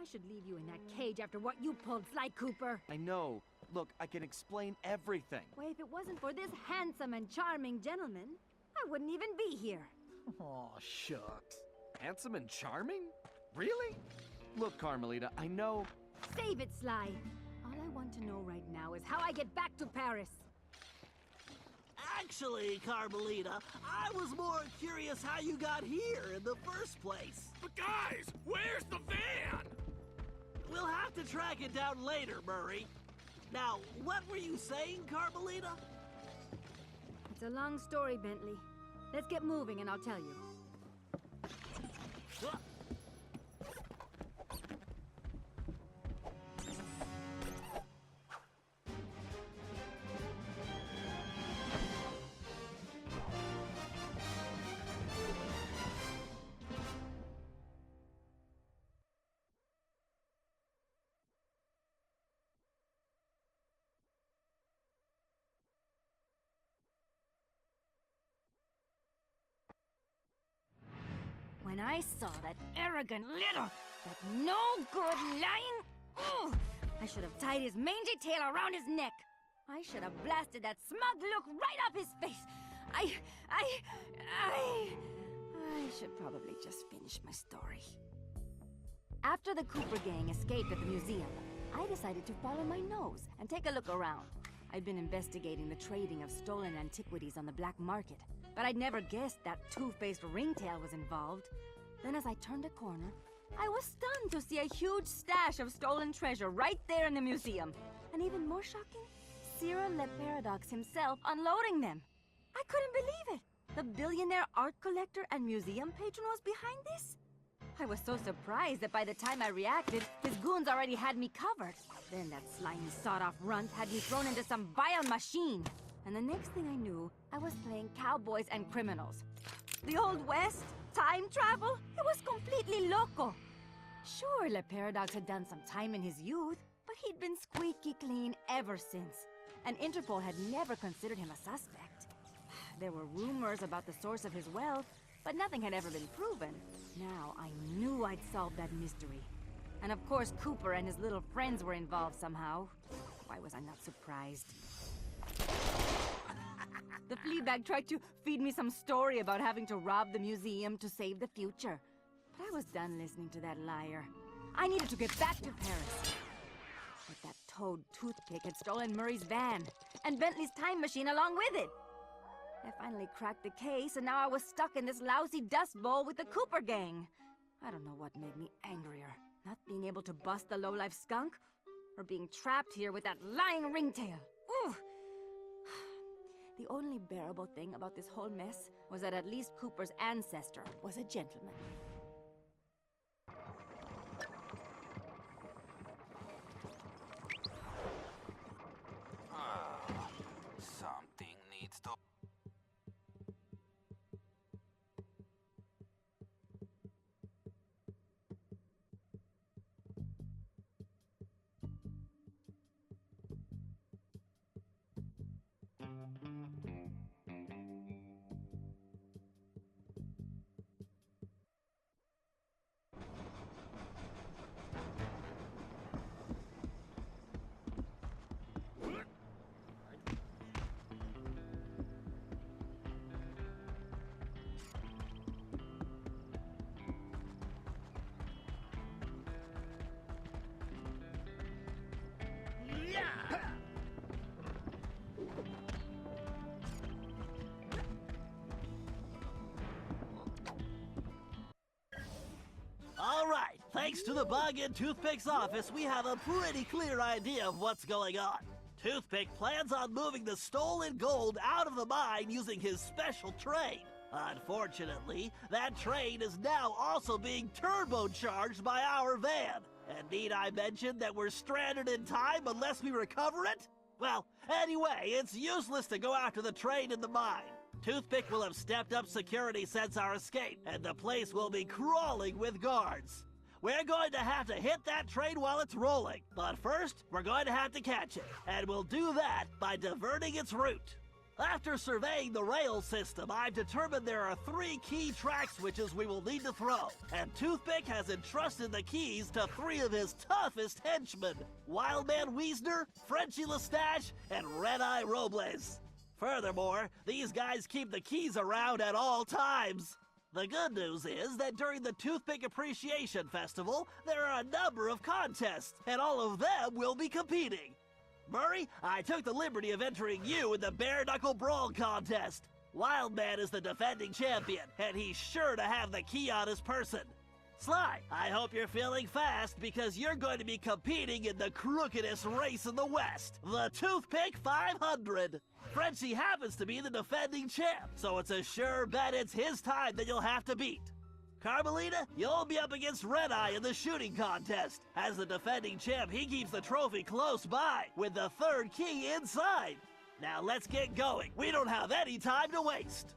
I should leave you in that cage after what you pulled, Sly Cooper. I know. Look, I can explain everything. Why, if it wasn't for this handsome and charming gentleman, I wouldn't even be here. Oh, shucks. Handsome and charming? Really? Look, Carmelita, I know. Save it, Sly. All I want to know right now is how I get back to Paris. Actually, Carmelita, I was more curious how you got here in the first place. But guys, where's the van? We'll have to track it down later, Murray. Now, what were you saying, Carmelita? It's a long story, Bentley. Let's get moving and I'll tell you. When I saw that arrogant little, that no-good lying... Ugh, I should have tied his mangy tail around his neck. I should have blasted that smug look right off his face. I should probably just finish my story. After the Cooper gang escaped at the museum, I decided to follow my nose and take a look around. I'd been investigating the trading of stolen antiquities on the black market, but I'd never guessed that two-faced ringtail was involved. Then as I turned a corner, I was stunned to see a huge stash of stolen treasure right there in the museum. And even more shocking, Cyril Le Paradox himself unloading them. I couldn't believe it. The billionaire art collector and museum patron was behind this? I was so surprised that by the time I reacted, his goons already had me covered. Then that slimy, sawed-off runt had me thrown into some vile machine. And the next thing I knew, I was playing cowboys and criminals. The Old West? Time travel? It was completely loco. Sure, Le Paradox had done some time in his youth, but he'd been squeaky clean ever since. And Interpol had never considered him a suspect. There were rumors about the source of his wealth, but nothing had ever been proven. Now I knew I'd solved that mystery. And of course Cooper and his little friends were involved somehow. Why was I not surprised? The Fleabag tried to feed me some story about having to rob the museum to save the future. But I was done listening to that liar. I needed to get back to Paris. But that toad toothpick had stolen Murray's van, and Bentley's time machine along with it. I finally cracked the case, and now I was stuck in this lousy dust bowl with the Cooper gang. I don't know what made me angrier. Not being able to bust the lowlife skunk, or being trapped here with that lying ringtail. Ooh! The only bearable thing about this whole mess was that at least Cooper's ancestor was a gentleman. Something needs to... All right, thanks to the bug in Toothpick's office, we have a pretty clear idea of what's going on. Toothpick plans on moving the stolen gold out of the mine using his special train. Unfortunately, that train is now also being turbocharged by our van. And need I mention that we're stranded in time unless we recover it? Well, anyway, it's useless to go after the train in the mine. Toothpick will have stepped up security since our escape, and the place will be crawling with guards. We're going to have to hit that train while it's rolling, but first, we're going to have to catch it, and we'll do that by diverting its route. After surveying the rail system, I've determined there are 3 key track switches we will need to throw, and Toothpick has entrusted the keys to 3 of his toughest henchmen, Wildman Wiesner, Frenchie Lestage, and Red-Eye Robles. Furthermore, these guys keep the keys around at all times. The good news is that during the Toothpick Appreciation Festival, there are a number of contests, and all of them will be competing. Murray, I took the liberty of entering you in the Bare Knuckle Brawl contest. Wildman is the defending champion, and he's sure to have the key on his person. Sly, I hope you're feeling fast because you're going to be competing in the crookedest race in the West, the Toothpick 500. Frenchie happens to be the defending champ, so it's a sure bet it's his time that you'll have to beat. Carmelita, you'll be up against Red-Eye in the shooting contest. As the defending champ, he keeps the trophy close by, with the 3rd key inside. Now let's get going. We don't have any time to waste.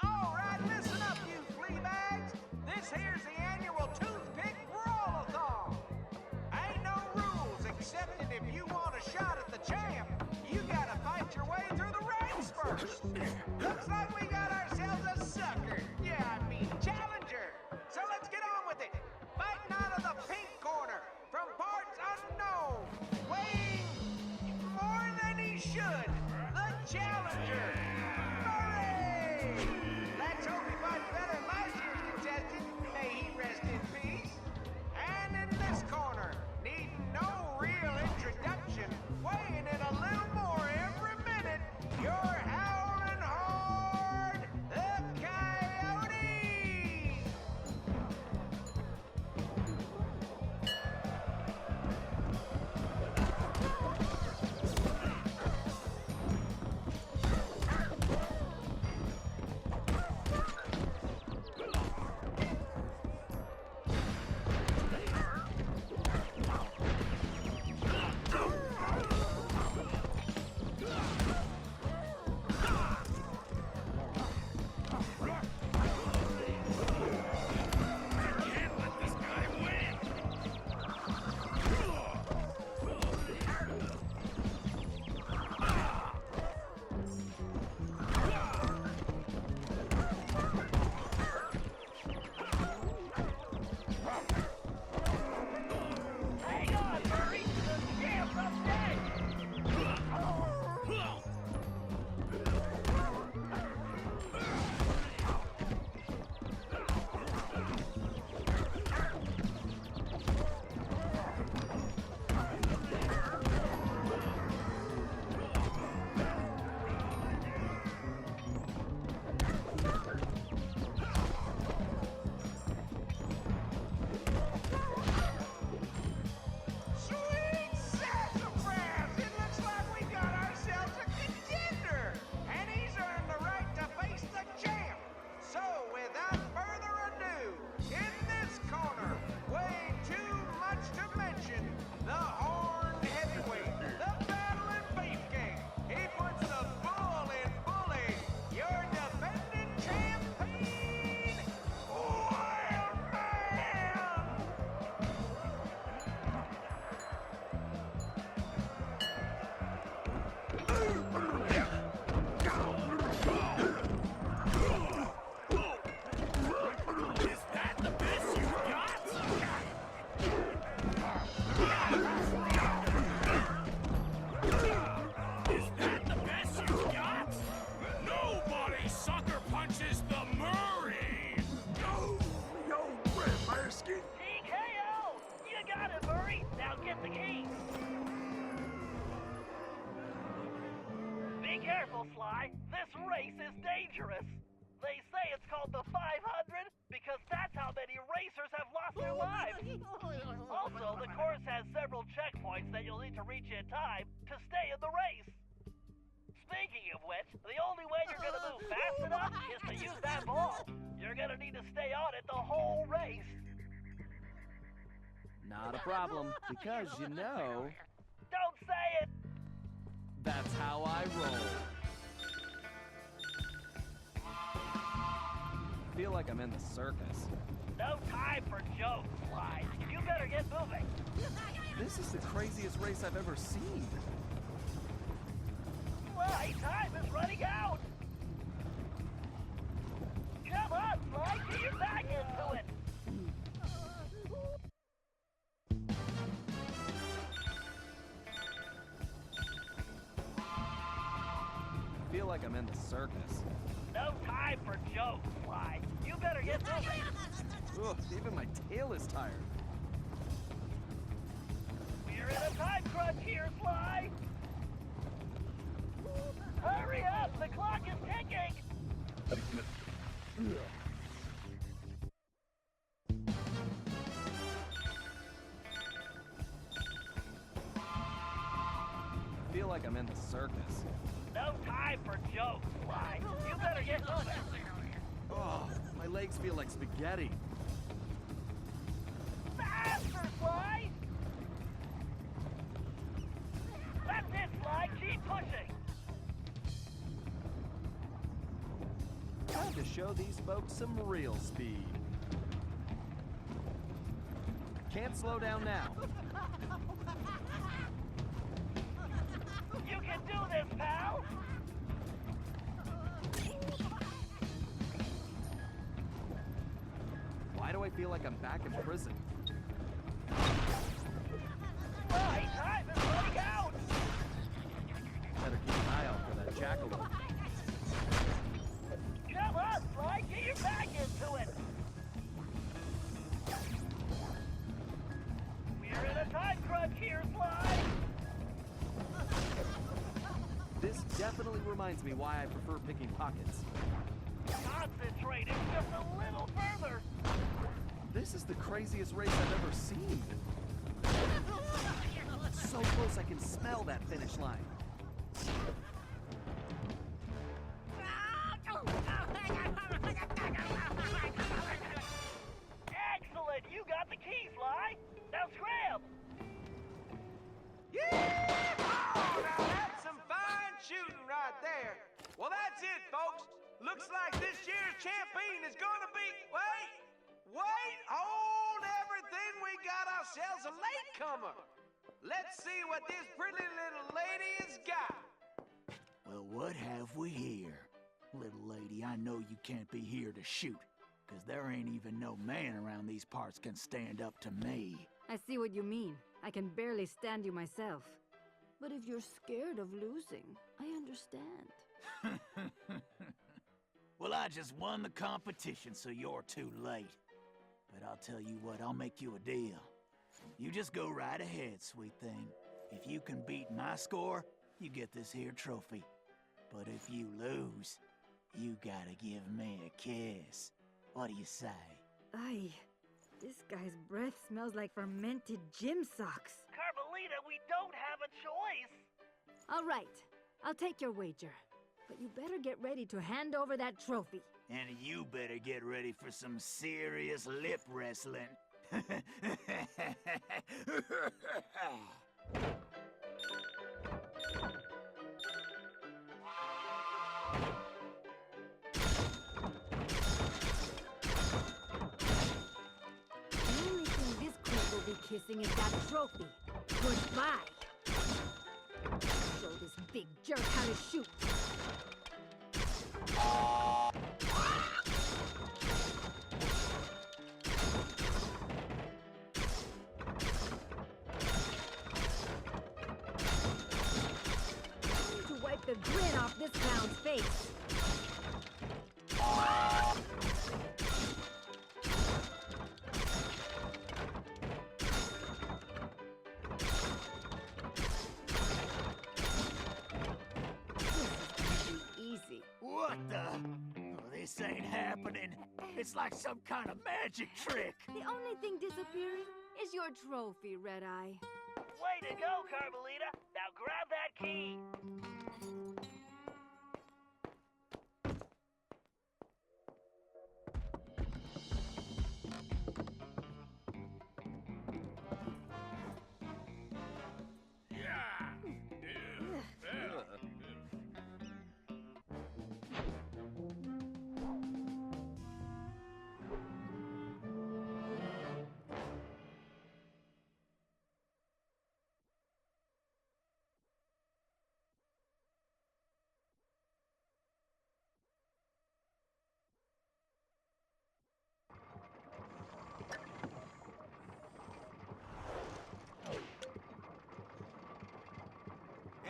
All right, listen up, you fleabags. This here's the annual Toothpick Brawl-a-thon. Ain't no rules, except that if you want a shot at the champ, you gotta fight your way through the ranks first. Looks like we got ourselves a sucker. Yeah, I mean challenger. So let's get on with it. Fighting out of the pink corner, from parts unknown, weighing more than he should, the challenger. Let's hope he fights better than last year's contestant. May he rest in peace. And in this corner, needing no real introduction, weighing in a little more every minute, you're howling hard, the Coyote! TKO! You got it, Murray! Now get the key! Be careful, Sly. This race is dangerous. They say it's called the 500 because that's how many racers have lost their lives. Also, the course has several checkpoints that you'll need to reach in time to stay in the race. Speaking of which, the only way you're gonna move fast enough is to use that ball. You're gonna need to stay on it the whole race. Not a problem, because you know, Don't say it! that's how I roll. Feel like I'm in the circus. No time for jokes, Sly. You better get moving. This is the craziest race I've ever seen. Sly, time is running out! Come on, Sly, get your back into it! Feel like I'm in the circus. No time for jokes, Sly. You better get moving. Ugh, even my tail is tired. We're in a time crunch here, Sly. Hurry up, the clock is ticking. Feel like I'm in the circus. No time for jokes, Sly. You better get moving. Oh, my legs feel like spaghetti. Faster, Sly! That's it, Sly. Keep pushing. Time to show these folks some real speed. Can't slow down now. You can do this, pal. Why do I feel like I'm back in prison? Sly, time is running out. Better keep an eye out for that jackalope. Come on, Sly. Get your back into it. We're in a time crunch here, Sly. This definitely reminds me why I prefer picking pockets. Concentrate. It's just a little further. This is the craziest race I've ever seen. So close I can smell that finish line. Excellent. You got the key, Sly. Now scram. Yeah! Oh, now that's some fine shooting right there. Well, that's it, folks. Looks like this year's champion is gonna be... Wait! Hold everything. We got ourselves a latecomer. Let's see what this pretty little lady has got. Well, what have we here? Little lady, I know you can't be here to shoot, 'cause there ain't even no man around these parts can stand up to me. I see what you mean. I can barely stand you myself. But if you're scared of losing, I understand. Well, I just won the competition, so you're too late. But I'll tell you what, I'll make you a deal. You just go right ahead, sweet thing. If you can beat my score, you get this here trophy. But if you lose, you gotta give me a kiss. What do you say? Aye, this guy's breath smells like fermented gym socks. Carmelita, we don't have a choice. All right, I'll take your wager. But you better get ready to hand over that trophy. And you better get ready for some serious lip wrestling. The only thing this creep will be kissing is that trophy. Goodbye. Show this big jerk how to shoot. Time to wipe the grin off this clown's face. This ain't happening. It's like some kind of magic trick. The only thing disappearing is your trophy, Red Eye. Way to go, Carmelita. Now grab that key.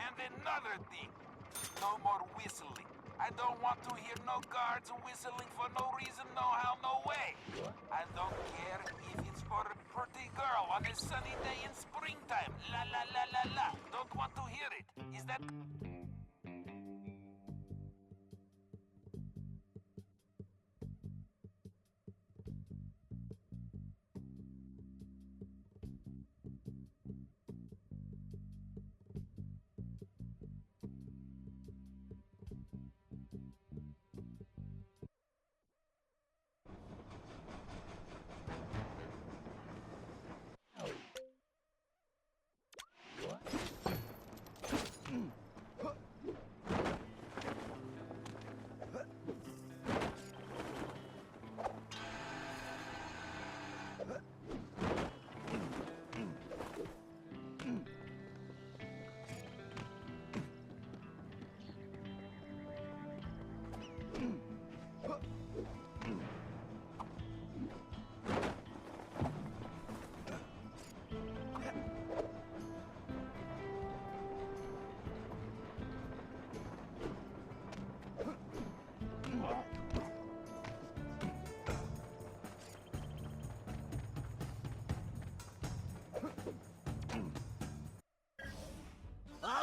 And another thing, no more whistling. I don't want to hear no guards whistling for no reason, no how, no way. I don't care if it's for a pretty girl on a sunny day in springtime. La la la la la. Don't want to hear it. Is that...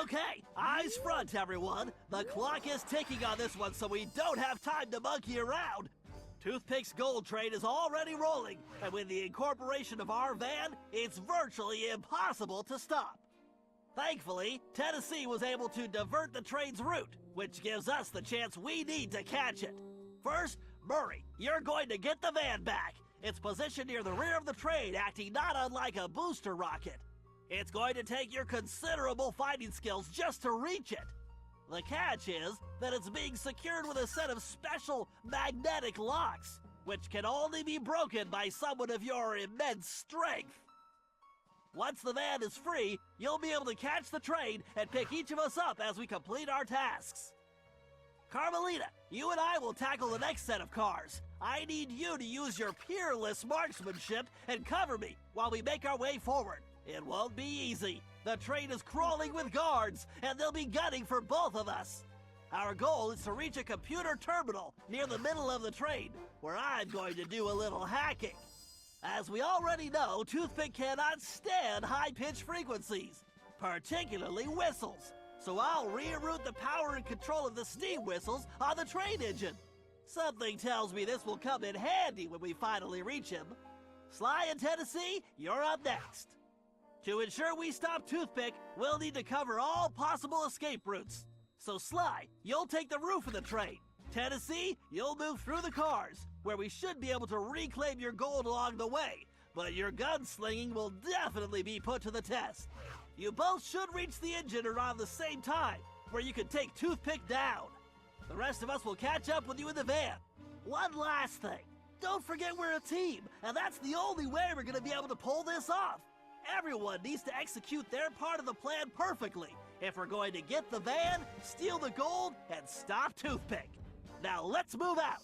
Okay, eyes front, everyone. The clock is ticking on this one, so we don't have time to monkey around. Toothpick's gold train is already rolling, and with the incorporation of our van, it's virtually impossible to stop. Thankfully, Tennessee was able to divert the train's route, which gives us the chance we need to catch it. First, Murray, you're going to get the van back. It's positioned near the rear of the train, acting not unlike a booster rocket. It's going to take your considerable fighting skills just to reach it. The catch is that it's being secured with a set of special magnetic locks, which can only be broken by someone of your immense strength. Once the van is free, you'll be able to catch the train and pick each of us up as we complete our tasks. Carmelita, you and I will tackle the next set of cars. I need you to use your peerless marksmanship and cover me while we make our way forward. It won't be easy. The train is crawling with guards, and they'll be gunning for both of us. Our goal is to reach a computer terminal near the middle of the train, where I'm going to do a little hacking. As we already know, Toothpick cannot stand high-pitched frequencies, particularly whistles. So I'll reroute the power and control of the steam whistles on the train engine. Something tells me this will come in handy when we finally reach him. Sly and Tennessee, you're up next. To ensure we stop Toothpick, we'll need to cover all possible escape routes. So Sly, you'll take the roof of the train. Tennessee, you'll move through the cars, where we should be able to reclaim your gold along the way. But your gunslinging will definitely be put to the test. You both should reach the engine around the same time, where you can take Toothpick down. The rest of us will catch up with you in the van. One last thing. Don't forget we're a team, and that's the only way we're going to be able to pull this off. Everyone needs to execute their part of the plan perfectly if we're going to get the van, steal the gold, and stop Toothpick. Now let's move out.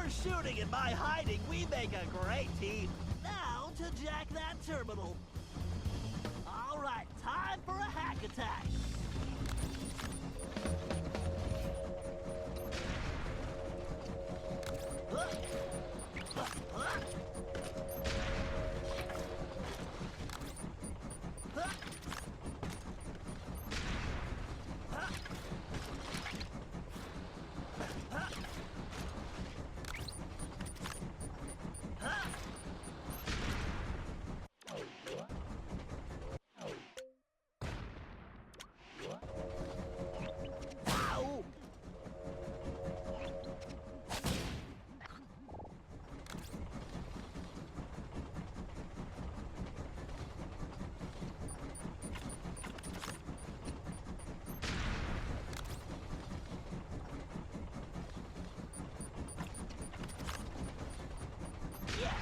your shooting and my hiding, we make a great team. Now to jack that terminal. All right, time for a hack attack. Yes,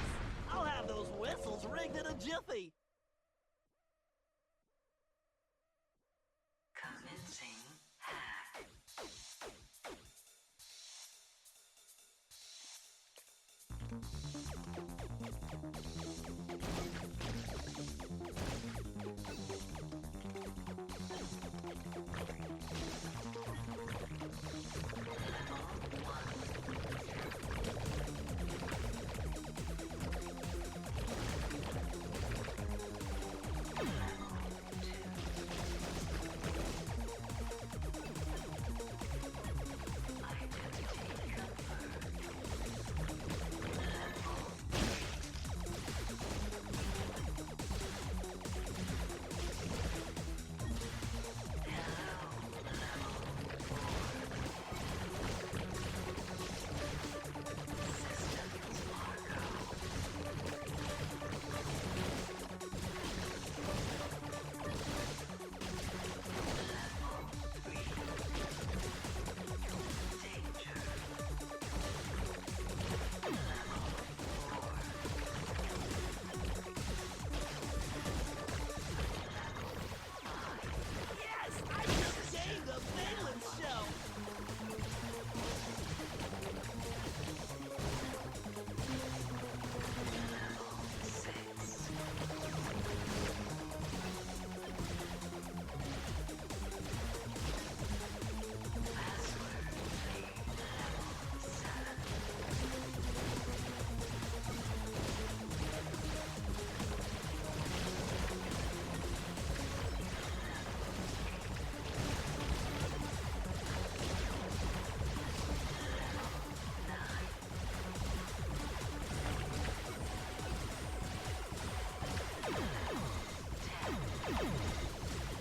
I'll have those whistles rigged in a jiffy. Commencing hack. Yes, I just gained a valence shell.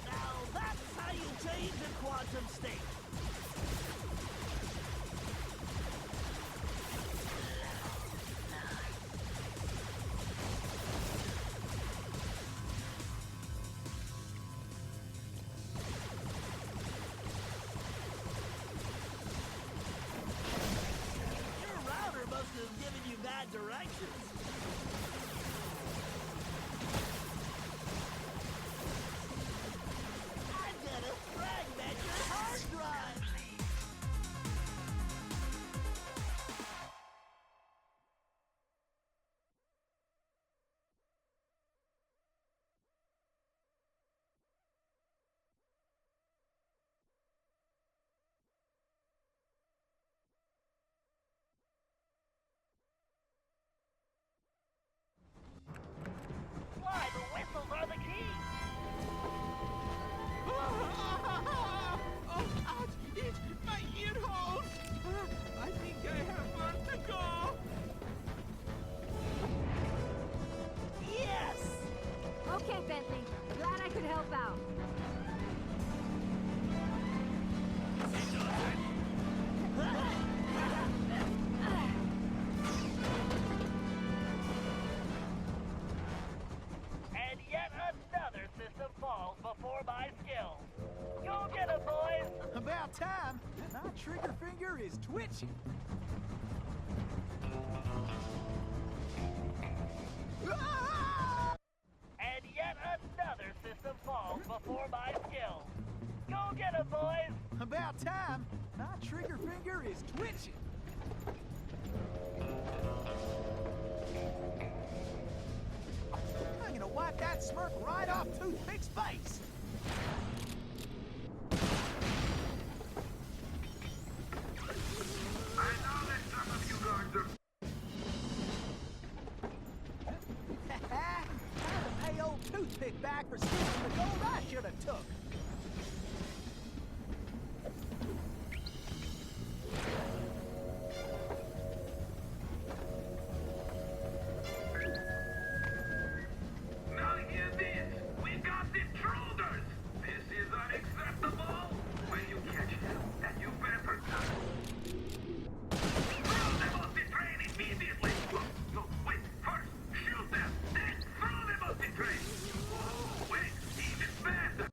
Now that's how you change a quantum state. Your router must have given you bad directions. I'm gonna fragment your hard drive. Why, the whistles are the key! Oh, ouch! It's my ear holes! I think I have far to go! Yes! Okay, Bentley. Glad I could help out. And yet another system falls before my skills. Go get 'em, boys! About time. My trigger finger is twitching. Ah! And yet another system falls before my skills. Go get 'em, boys! About time. My trigger finger is twitching. smirk right off Toothpick's face. I know that some of you guards are... Time to pay old Toothpick back for stealing the gold I should have took. Now hear this. We got intruders. This is unacceptable. When you catch them, and you better... Throw them off the train immediately. No, wait. First, shoot them. Then throw them off the train. Oh, wait. Even better.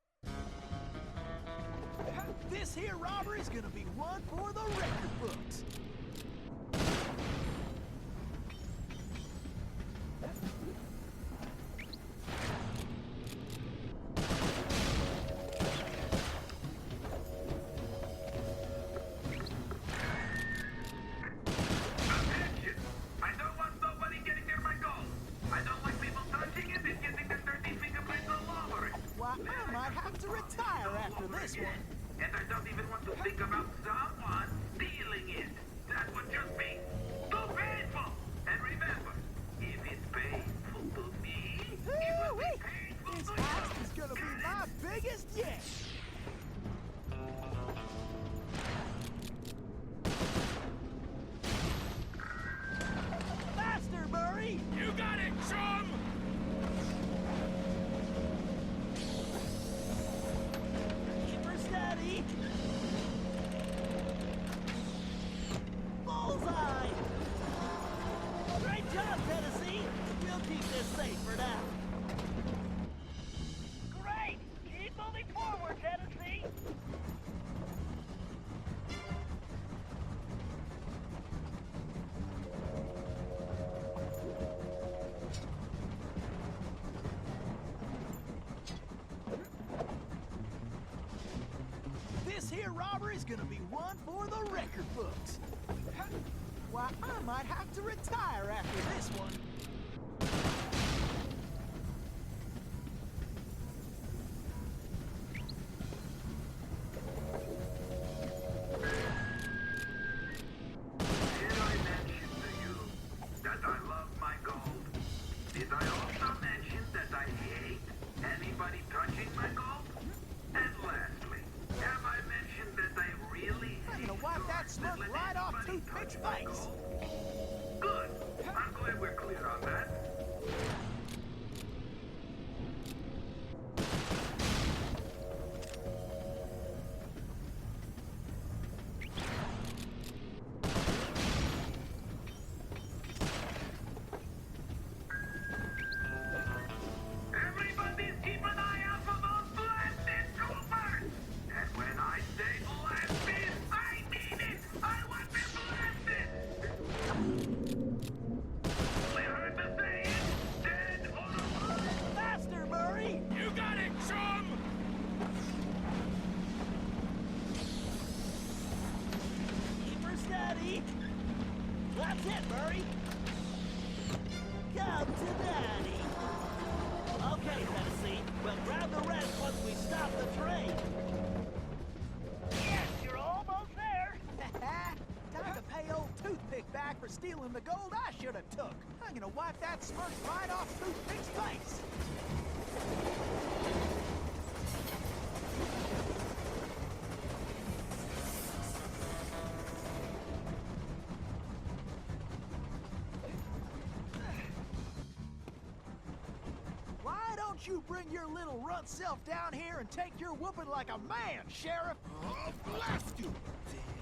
This here robbery's gonna be one for the record books. Attention! I don't want nobody getting near my gold. I don't like people touching it and getting their dirty fingerprints all over it. Why, I might have to retire after this one. And I don't even want to think about someone stealing it. That would just be too painful. And remember, if it's painful to me, it will be painful This to you. heist is gonna be my biggest yet. Faster, Murray! You got it, chum! Keep her steady. Bullseye! Great job, Tennessee. We'll keep this safe for now. Great! Keep moving forward, Tennessee! This here robbery's gonna be one for the record books. Why, I might have to retire after this one. Did I mention to you that I love my gold? Did I also mention that I hate anybody touching my gold? And lastly, have I mentioned that I really I'm hate gonna wipe that guards smirk let right off anybody Toothpick's touch my face. gold? Good. I'm glad we're clear on that. Everybody keep an eye out for those blasted coopers! And when I say blasted, I mean it! I want them blasted! We heard the saying, dead or alive! Faster, Murray! You got it, chum! Keep her steady. That's it, Murray. Come to daddy. Okay, Tennessee. We'll grab the rest once we stop the train. Yes, you're almost there! Time to pay old Toothpick back for stealing the gold I should have took. I'm gonna wipe that smirk right off Toothpick's face. Why don't you bring your little runt self down here and take your whooping like a man, Sheriff? Oh, blast you!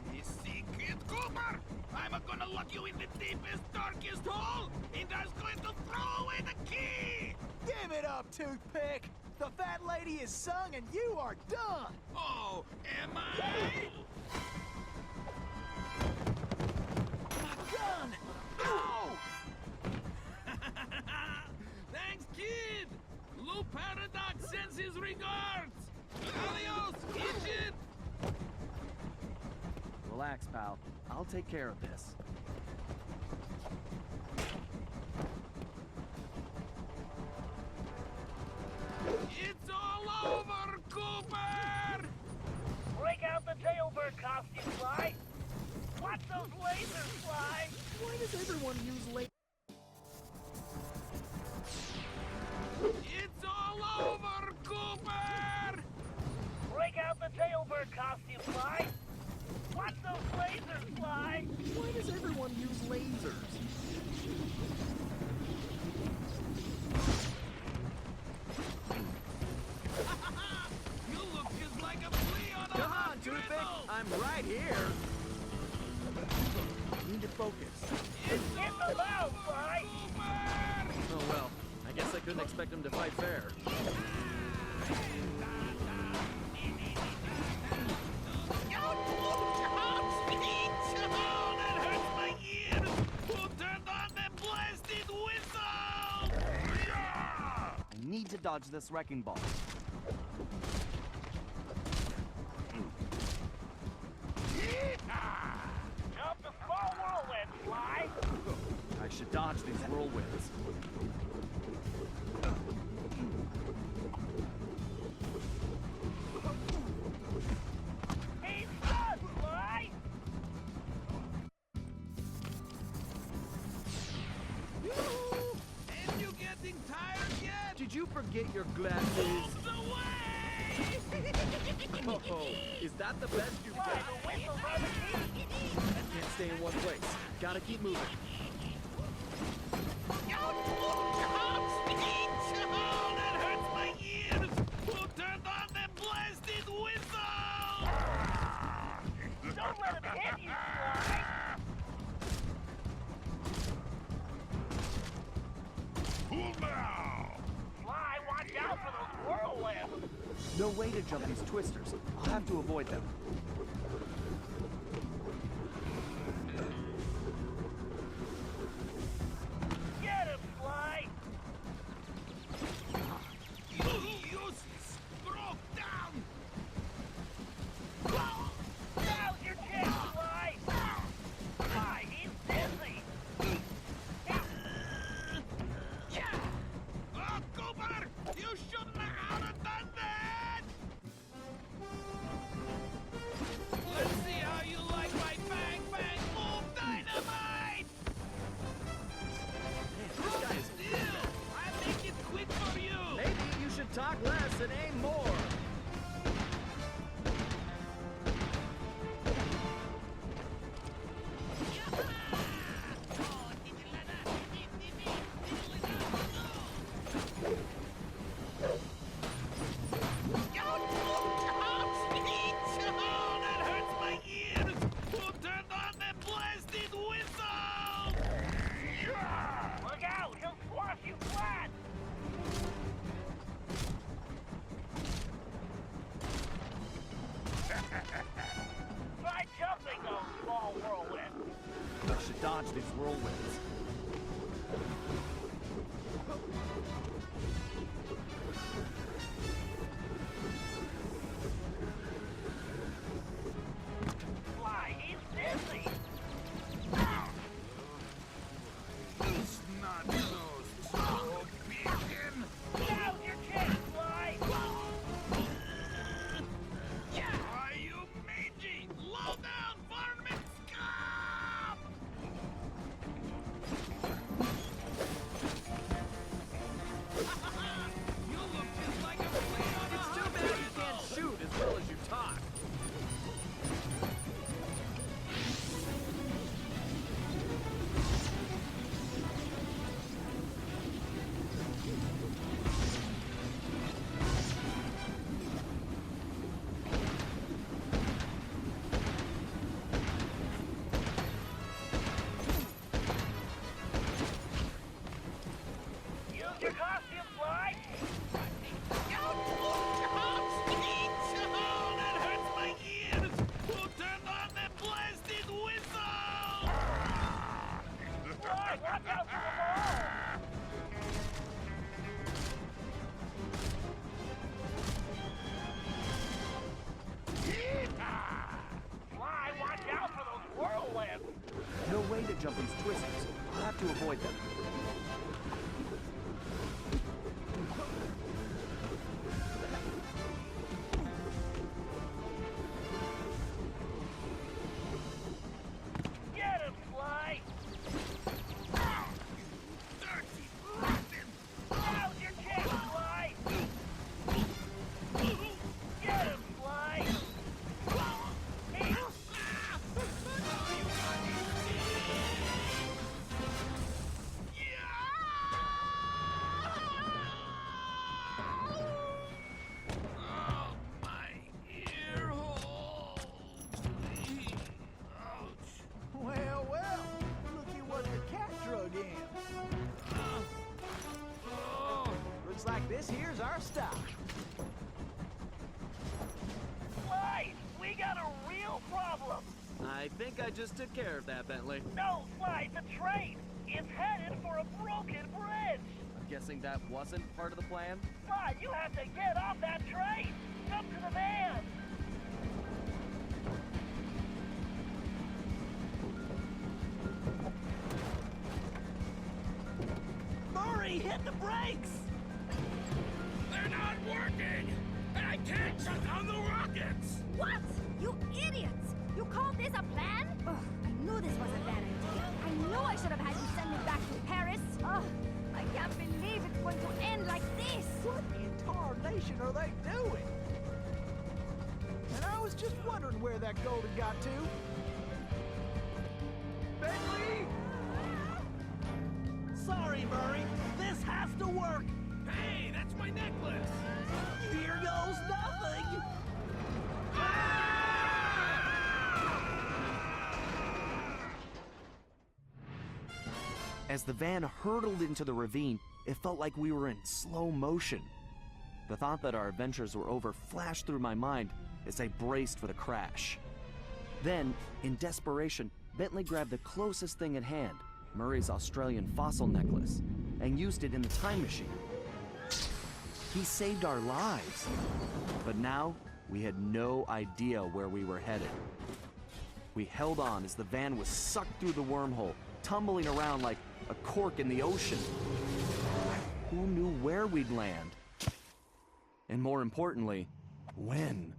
Tennessee Kid Cooper! I'm gonna lock you in the deepest, darkest hole, and I'm going to throw away the key! Give it up, Toothpick! The fat lady is sung and you are done! Oh, am I? My gun! Ow! Thanks, kid! Lou Paradox sends his regards! Adios, idiot! Relax, pal. I'll take care of this. does everyone use lasers? It's all over, Cooper! Break out the jailbird costume, Fly. Watch those lasers, Fly. Why does everyone use lasers? You look just like a flea on a Come hot on, Toothpick. griddle. I'm right here. Need to focus. It's Get all them out, over, Fly. Cooper! Oh well, I guess I couldn't expect him to fight fair. That hurts my ears! Who turned on that blasted whistle? I need to dodge this wrecking ball. Jump the small whirlwind, Fly. I should dodge these whirlwinds. He's done, Fly. And you getting tired yet? Did you forget your glasses? Move away! Oh, is that the best you Fly, got? the whistles are the key. Can't stay in one place. Gotta keep moving. That hurts my ears! Who turned on that blasted whistle? Don't let him hit you, Fly. Cool now! Fly, watch out for those whirlwinds. No way to jump these twisters. I'll have to avoid them. Get him, Fly. You useless! Broke down! Now's your chance, Fly. Fly, he's dizzy. Oh, Cooper! You shouldn't have done that! Let's see how you like my bang bang boom dynamite! This guy is Still, I make it quick for you! Maybe you should talk less and aim more. That hurts my ears! Who turned on that blasted whistle? Look out, he'll squash you flat. Try jumping those small whirlwinds. I should dodge these whirlwinds. Fly, he's dizzy. Snot nose, so beacon! Now's your chance, Fly. Are you mangy? Low down, varmint scum! You look just like a flea on a It's too bad you can't shoot as well as you talk. Use your costume, Fly. That hurts my ears! Who turned on that blasted whistle? Fly, watch out for the ball. Fly, watch out for those whirlwinds. No way to jump these twisters. I'll have to avoid them. Get him, Fly. again. Looks like this here's our stop. Sly, we got a real problem. I think I just took care of that, Bentley. No, Sly, the train. It's headed for a broken bridge. I'm guessing that wasn't part of the plan? Sly, you have to get off that train. Jump to the van. Murray, hit the brakes! They're not working! And I can't shut down the rockets! What? You idiots! You call this a plan? Ugh, I knew this was a bad idea. I knew I should have had you send me back to Paris. Ugh, I can't believe it's going to end like this. What in tarnation are they doing? And I was just wondering where that gold had got to. Bentley! Sorry, Murray. This has to work. Hey, that's my necklace! Here goes nothing. As the van hurtled into the ravine, it felt like we were in slow motion. The thought that our adventures were over flashed through my mind as I braced for the crash. Then, in desperation, Bentley grabbed the closest thing at hand, Murray's Australian fossil necklace, and used it in the time machine. He saved our lives. But now, we had no idea where we were headed. We held on as the van was sucked through the wormhole, tumbling around like a cork in the ocean. Who knew where we'd land? And more importantly, when?